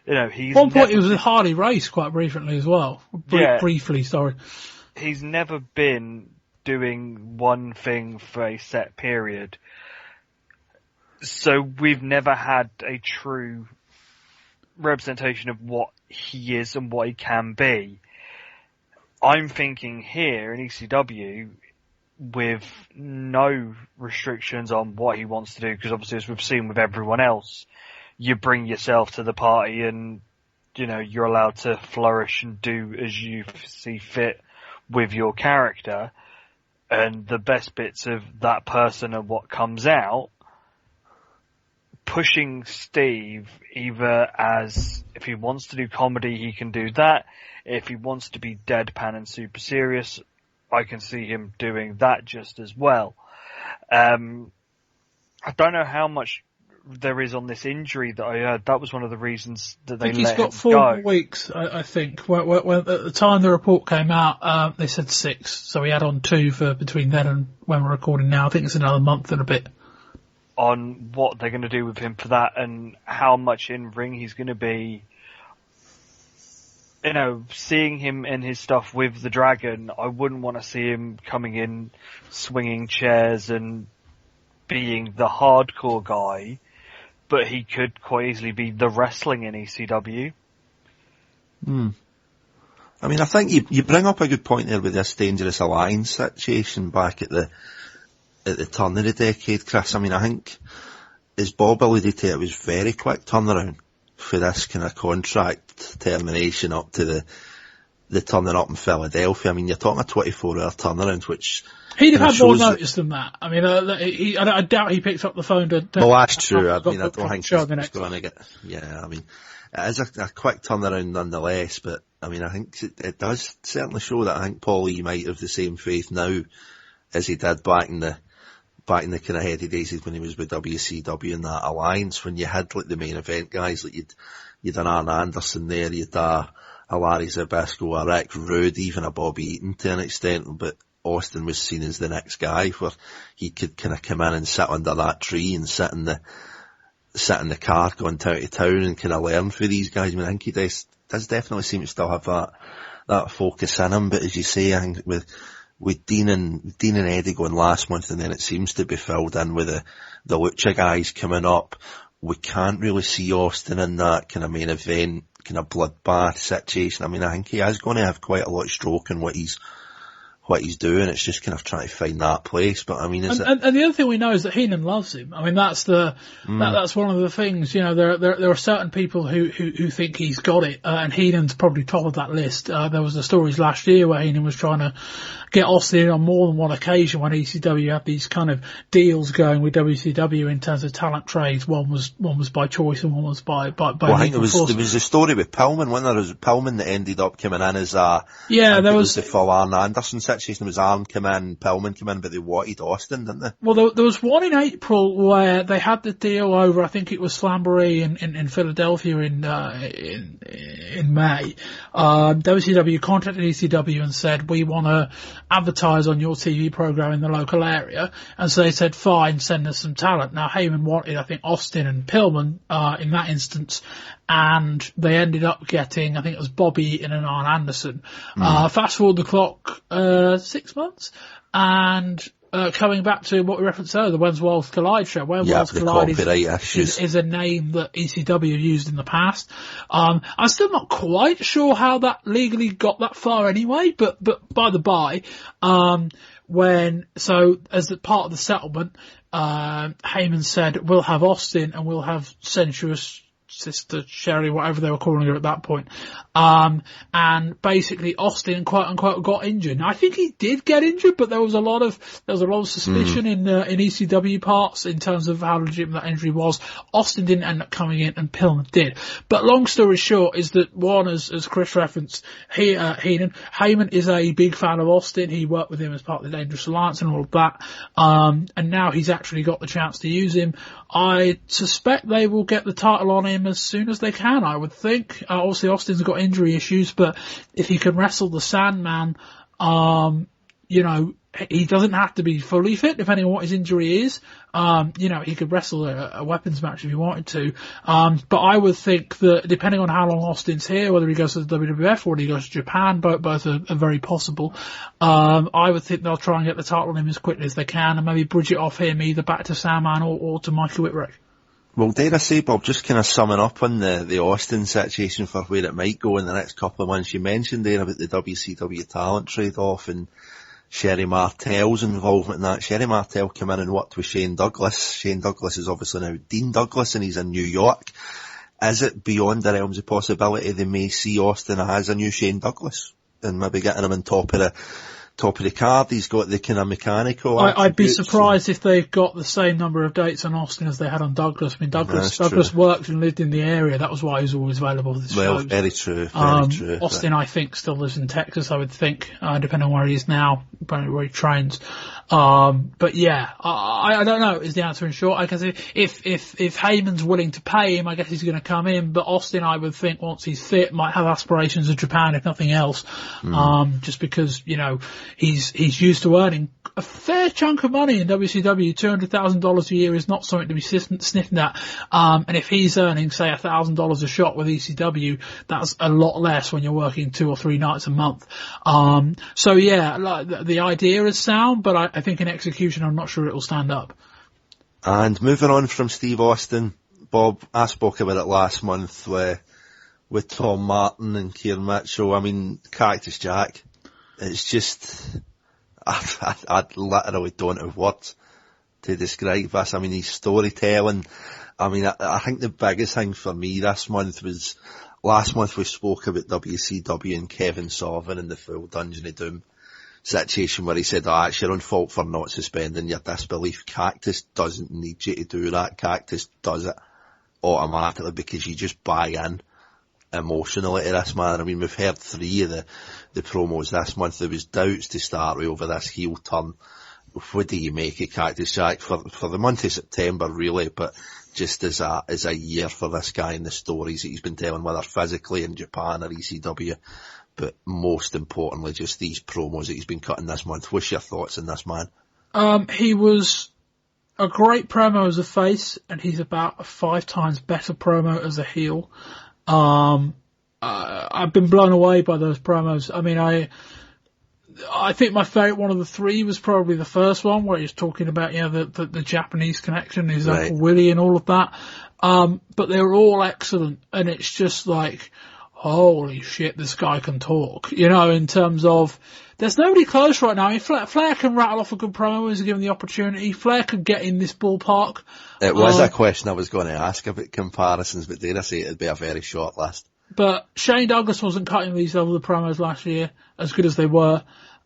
He was with Hardy Race quite briefly as well. Briefly, sorry. He's never been doing one thing for a set period. So we've never had a true representation of what he is and what he can be. I'm thinking here in ECW, with no restrictions on what he wants to do, because obviously, as we've seen with everyone else, you bring yourself to the party and, you're allowed to flourish and do as you see fit with your character. And the best bits of that person and what comes out, pushing Steve either as, if he wants to do comedy, he can do that. If he wants to be deadpan and super serious, I can see him doing that just as well. I don't know how much there is on this injury that I heard. That was one of the reasons that they let him go. He's got 4 weeks, I think. When at the time the report came out, they said 6. So he had on 2 for between then and when we're recording now. I think it's another month and a bit. On what they're going to do with him for that and how much in ring he's going to be. Seeing him in his stuff with the Dragon, I wouldn't want to see him coming in, swinging chairs and being the hardcore guy, but he could quite easily be the wrestling in ECW. I mean, I think you bring up a good point there with this Dangerous Alliance situation back at the turn of the decade, Chris. I mean, I think, as Bob alluded to, it was very quick turnaround for this kind of contract termination up to the turning up in Philadelphia. I mean, you're talking a 24-hour turnaround, which he'd have had more notice than that. I mean, I doubt he picked up the phone to. Well, that's true. I mean, I don't think he's going to get. Yeah, I mean, it is a quick turnaround nonetheless. But I mean, I think it does certainly show that I think Paulie might have the same faith now as he did back in the kind of heady days when he was with WCW and that alliance, when you had like the main event guys, like you'd an Arn Anderson there, you'd a Larry Zbyszko, a Rick Rude, even a Bobby Eaton to an extent, but Austin was seen as the next guy where he could kind of come in and sit under that tree and sit in the car going town to town and kind of learn from these guys. I mean, I think he does definitely seem to still have that focus in him, but as you say, I think with Dean and Eddy going last month, and then it seems to be filled in with the Lucha guys coming up, we can't really see Austin in that kind of main event, kind of bloodbath situation. I mean, I think he is going to have quite a lot of stroke in what he's what he's doing. It's just kind of trying to find that place. But I mean, and the other thing we know is that Heenan loves him. I mean, that's that's one of the things. You know, there are certain people who think he's got it, and Heenan's probably top of that list. There was the stories last year where Heenan was trying to get Austin on more than one occasion when ECW had these kind of deals going with WCW in terms of talent trades. One was by choice and one was by well, I think there was a story with Pillman, when there was Pillman that ended up coming in as there was the full Arn Anderson situation. There was Arn come in, Pillman come in, but they wanted Austin, didn't they? Well, there was one in April where they had the deal over. I think it was Slamboree in Philadelphia in May. WCW contacted ECW and said, we want to advertise on your TV program in the local area, and so they said, fine, send us some talent. Now Heyman wanted, I think, Austin and Pillman in that instance, and they ended up getting, I think it was Bobby Eaton and Arn Anderson. Fast forward the clock 6 months, and coming back to what we referenced earlier, the When's Worlds Collide show. When Worlds Collide is a name that ECW used in the past. I'm still not quite sure how that legally got that far anyway, but by the by, as a part of the settlement, Heyman said, we'll have Austin and we'll have Sensuous Sister Sherry, whatever they were calling her at that point. And basically Austin, quote unquote, got injured. Now, I think he did get injured, but there was a lot of suspicion in ECW parts in terms of how legitimate that injury was. Austin didn't end up coming in and Pillman did. But long story short is that one, as Chris referenced, Heyman is a big fan of Austin. He worked with him as part of the Dangerous Alliance and all of that. And now he's actually got the chance to use him. I suspect they will get the title on him as soon as they can, I would think. Obviously Austin's got injury issues, but if he can wrestle the Sandman, he doesn't have to be fully fit, depending on what his injury is. He could wrestle a weapons match if he wanted to. But I would think that depending on how long Austin's here, whether he goes to the WWF or whether he goes to Japan, both are very possible. I would think they'll try and get the title on him as quickly as they can and maybe bridge it off him either back to Sandman or to Mikey Whipwreck. Well, dare I say, Bob, just kind of summing up on the Austin situation for where it might go in the next couple of months. You mentioned there about the WCW talent trade-off and Sherry Martel's involvement in that. Sherry Martel came in and worked with Shane Douglas. Shane Douglas is obviously now Dean Douglas and he's in New York. Is it beyond the realms of possibility they may see Austin as a new Shane Douglas and maybe getting him on top of the card? He's got the kind of mechanical I'd be surprised if they've got the same number of dates on Austin as they had on Douglas. I mean, Douglas worked and lived in the area. That was why he was always available for the shows. Very true. Austin, I think, still lives in Texas, I would think, depending on where he is now, depending where he trains. But yeah, I don't know is the answer in short. I guess if Heyman's willing to pay him, I guess he's going to come in. But Austin, I would think, once he's fit, might have aspirations of Japan, if nothing else. Just because, he's used to earning a fair chunk of money in WCW. $200,000 a year is not something to be sniffed at. And if he's earning, say, $1,000 a shot with ECW, that's a lot less when you're working 2 or 3 nights a month. So yeah, the idea is sound, but I think in execution, I'm not sure it'll stand up. And moving on from Steve Austin, Bob, I spoke about it last month with Tom Martin and Kieran Mitchell. I mean, Cactus Jack. It's just, I literally don't have words to describe this. I mean, his storytelling. I mean, I think the biggest thing for me this month was, last month we spoke about WCW and Kevin Sullivan and the full Dungeon of Doom situation where he said, it's your own fault for not suspending your disbelief. Cactus doesn't need you to do that. Cactus does it automatically because you just buy in emotionally to this man. I mean, we've heard 3 of the promos this month. There was doubts to start with over this heel turn. What do you make of Cactus Jack for the month of September, really, but just as a year for this guy and the stories that he's been telling, whether physically in Japan or ECW, but most importantly, just these promos that he's been cutting this month. What's your thoughts on this man? He was a great promo as a face, and he's about a 5 times better promo as a heel. I've been blown away by those promos. I mean, I think my favourite one of the 3 was probably the first one where he was talking about, the Japanese connection, his Uncle Willie and all of that. But they were all excellent, and it's just like, holy shit, this guy can talk. You know, in terms of, there's nobody close right now. I mean, Flair can rattle off a good promo as given the opportunity. Flair could get in this ballpark. It was a question I was going to ask about comparisons, but dare I say it'd be a very short list. But Shane Douglas wasn't cutting these level of promos last year, as good as they were.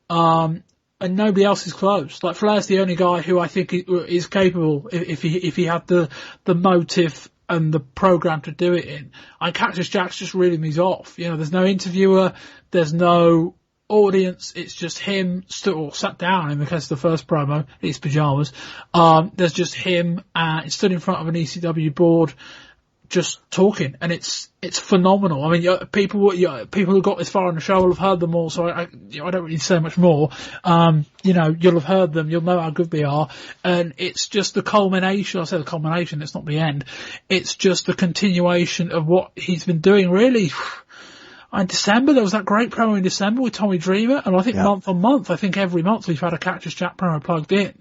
And nobody else is close. Like, Flair's the only guy who I think is capable, if he had the motive and the program to do it in. And Cactus Jack's just reading these off. You know, there's no interviewer, there's no audience, it's just him sat down in the case of the first promo in his pajamas. There's just him stood in front of an ECW board just talking, and it's phenomenal. I mean, people who got this far on the show will have heard them all, so I don't really need to say much more. You know, you'll have heard them, you'll know how good they are, and it's just the culmination. I say the culmination, it's not the end. It's just the continuation of what he's been doing, really. In December, there was that great promo in December with Tommy Dreamer, and I think month on month, I think every month we've had a Cactus Jack promo plugged in.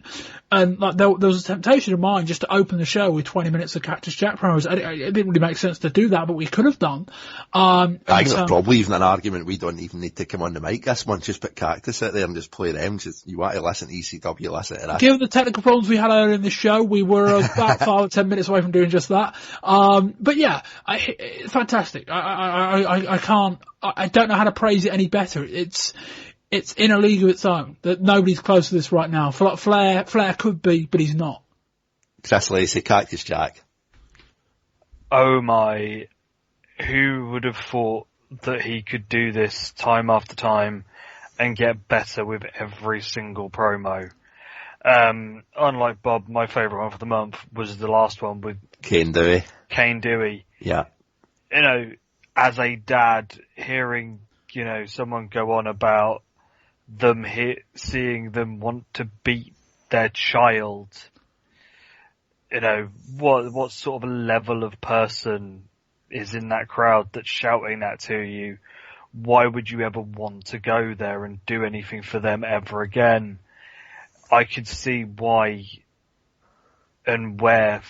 And like there was a temptation of mine just to open the show with 20 minutes of Cactus Jack promos. It didn't really make sense to do that, but we could have done. I think there's probably even an argument we don't even need to come on the mic this month, just put Cactus out there and just play them. Just, you want to listen to ECW, listen to that. Given the technical problems we had earlier in the show, we were about 5 or 10 minutes away from doing just that. But yeah, fantastic. I don't know how to praise it any better. It's in a league of its own. That nobody's close to this right now. Flair could be, but he's not. Chris Lacey, Cactus Jack. Oh my, who would have thought that he could do this time after time and get better with every single promo? Unlike Bob, my favourite one for the month was the last one with Kane Dewey. Yeah. You know, as a dad, hearing, you know, someone go on about them seeing them want to beat their child, you know, what sort of a level of person is in that crowd that's shouting that to you? Why would you ever want to go there and do anything for them ever again? I could see why and where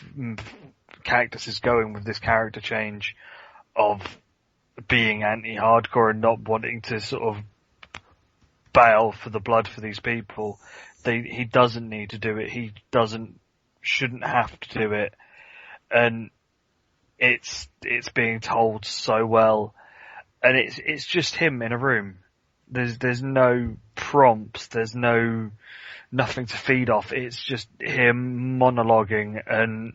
Cactus is going with this character change of being anti-hardcore and not wanting to sort of bail for the blood for these people. He doesn't need to do it. He shouldn't have to do it. And it's being told so well. And it's just him in a room. There's no prompts. There's nothing to feed off. It's just him monologuing, and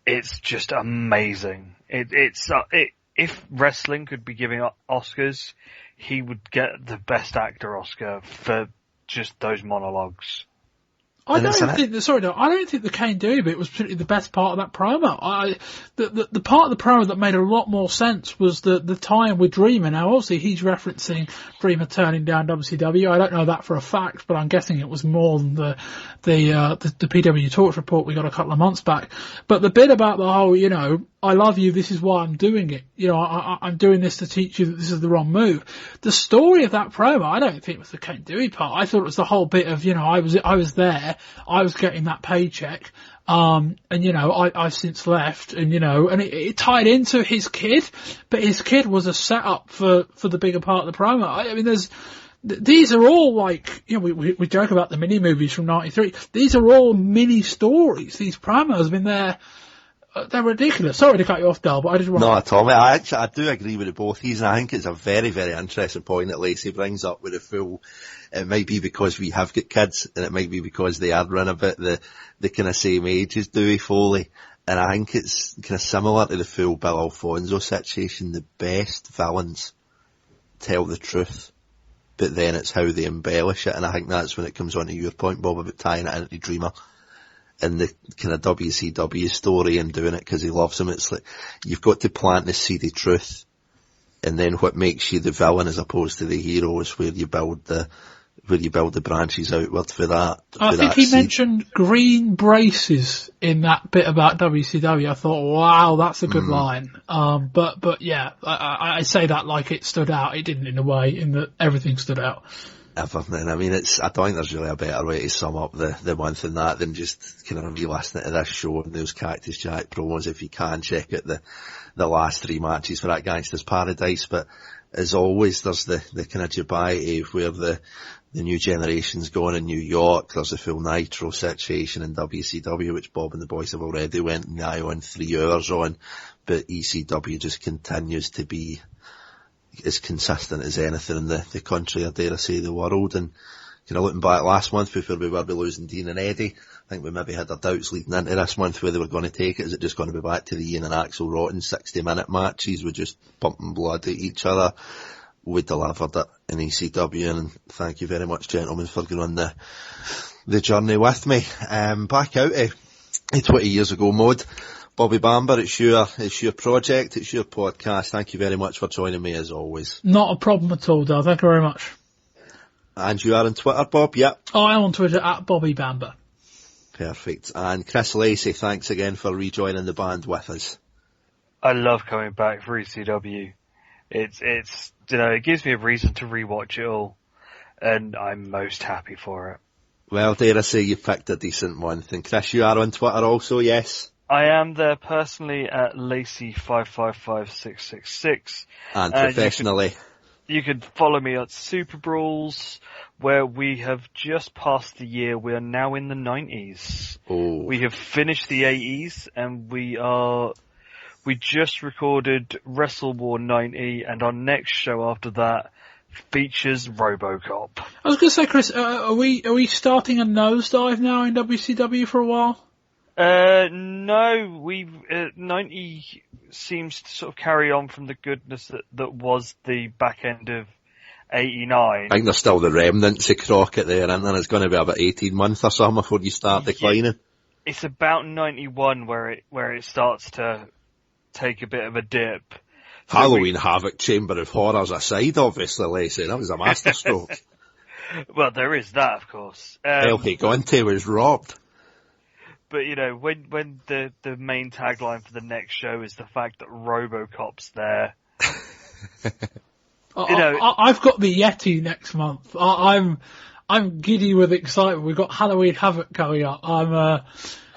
it's just amazing. If wrestling could be giving Oscars, he would get the Best Actor Oscar for just those monologues. I don't think the Kane Dewey bit was particularly the best part of that promo. The part of the promo that made a lot more sense was the time with Dreamer. Now, obviously, he's referencing Dreamer turning down WCW. I don't know that for a fact, but I'm guessing it was more than the PW Torch report we got a couple of months back. But the bit about the whole, you know, I love you, this is why I'm doing it. You know, I'm doing this to teach you that this is the wrong move. The story of that promo, I don't think it was the Kane Dewey part. I thought it was the whole bit of, you know, I was there, I was getting that paycheck, and you know, I've since left, and you know, and it tied into his kid, but his kid was a setup for the bigger part of the promo. I mean, these are all like, you know, we joke about the mini movies from '93. These are all mini stories. These promos, I mean, they're ridiculous. Sorry to cut you off, Dal, but I just want No, Tommy, I do agree with the both of these, and I think it's a very, very interesting point that Lacey brings up with the full. It might be because we have got kids, and it might be because they are run about the kind of same age as Dewey Foley, and I think it's kind of similar to the full Bill Alfonso situation. The best villains tell the truth, but then it's how they embellish it, and I think that's when it comes on to your point, Bob, about tying it into Dreamer. And the kind of WCW story and doing it because he loves him. It's like, you've got to plant the seed of truth, and then what makes you the villain as opposed to the hero is where you build the branches outward for that. I think he mentioned green braces in that bit about WCW. I thought, wow, that's a good line. But yeah, I say that like it stood out. It didn't in a way, in that everything stood out. Everything. I mean, I don't think there's really a better way to sum up the month than that than just kind of re-listening to this show and those Cactus Jack promos. If you can, check out the last 3 matches for that Gangstas Paradise. But as always, there's the kind of dubiety of where the new generation's going in New York. There's a full Nitro situation in WCW, which Bob and the boys have already went nigh on 3 hours on. But ECW just continues to be as consistent as anything in the country, or dare I say the world. And kind of looking back last month before we were losing Dean and Eddy, I think we maybe had our doubts leading into this month where they were going to take it. Is it just going to be back to the Ian and Axel Rotten 60-minute matches with just pumping blood at each other? We delivered it in ECW, and thank you very much, gentlemen, for going on the journey with me. Back out of 20 years ago mode. Bobby Bamber, it's your project, it's your podcast. Thank you very much for joining me as always. Not a problem at all, Dale. Thank you very much. And you are on Twitter, Bob? Yep. I am on Twitter at Bobby Bamber. Perfect. And Chris Lacey, thanks again for rejoining the band with us. I love coming back for ECW. It's it gives me a reason to rewatch it all, and I'm most happy for it. Well, dare I say you picked a decent month. And Chris, you are on Twitter also, yes? I am there personally at Lacey555666. And professionally? You could follow me at Super Brawls, where we have just passed the year. We are now in the 90s. Oh. We have finished the 80s, and we just recorded Wrestle War 90, and our next show after that features RoboCop. I was going to say, Chris, are we starting a nosedive now in WCW for a while? No, 90 seems to sort of carry on from the goodness that was the back end of 89. I think there's still the remnants of Crockett there, and then it's going to be about 18 months or something before you start declining. It's about 91 where it starts to take a bit of a dip. So Halloween Havoc Chamber of Horrors aside, obviously, Lacey, that was a masterstroke. Well, there is that, of course. El Gigante was robbed. But, when the main tagline for the next show is the fact that RoboCop's there. I've got the Yeti next month. I'm giddy with excitement. We've got Halloween Havoc coming up. I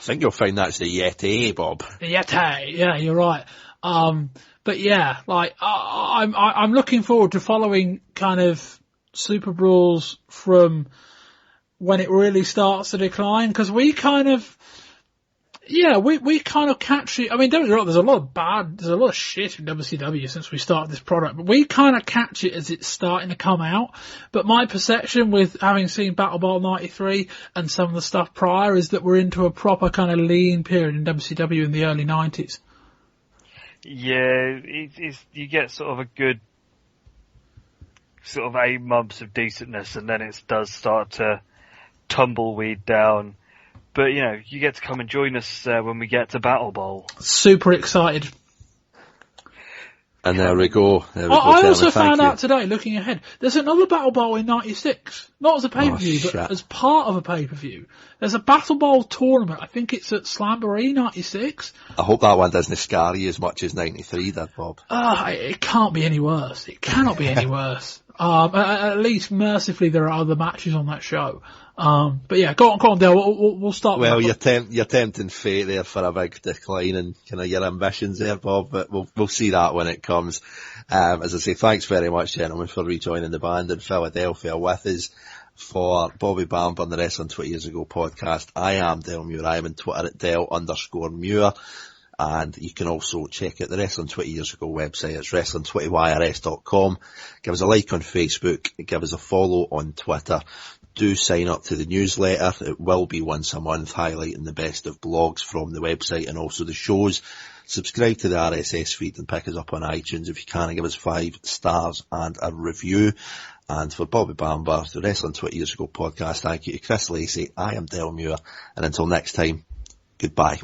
think you'll find that's the Yeti, Bob. The Yeti, yeah, you're right. But yeah, I'm looking forward to following kind of Super Brawls from when it really starts to decline, because we kind of catch it. I mean, don't get me wrong, there's a lot of shit in WCW since we started this product, but we kind of catch it as it's starting to come out. But my perception with having seen Battle Bowl 93 and some of the stuff prior is that we're into a proper kind of lean period in WCW in the early 90s. Yeah, you get sort of a good sort of 8 months of decentness, and then it does start to tumbleweed down. But, you get to come and join us when we get to Battle Bowl. Super excited. And there we go. I also found out today, looking ahead, there's another Battle Bowl in 96. Not as a pay-per-view, but as part of a pay-per-view. There's a Battle Bowl tournament. I think it's at Slamboree 96. I hope that one doesn't scar you as much as 93 did, Bob. It can't be any worse. It cannot be any worse. At least, mercifully, there are other matches on that show. But yeah, go on, Dale. We'll start. Well, you're tempting fate there for a big decline in kind of your ambitions there, Bob. But we'll see that when it comes. As I say, thanks very much, gentlemen, for rejoining the band in Philadelphia with us for Bobby Bamber and the Wrestling 20 Years Ago podcast. I am Del Muir. I am on Twitter at Del_Muir. And you can also check out the Wrestling 20 Years Ago website. It's wrestling20yrs.com. Give us a like on Facebook. Give us a follow on Twitter. Do sign up to the newsletter. It will be once a month, highlighting the best of blogs from the website and also the shows. Subscribe to the RSS feed and pick us up on iTunes if you can, and give us 5 stars and a review. And for Bobby Bamber, the Wrestling 20 Years Ago podcast, thank you to Chris Lacey. I am Del Muir, and until next time, goodbye.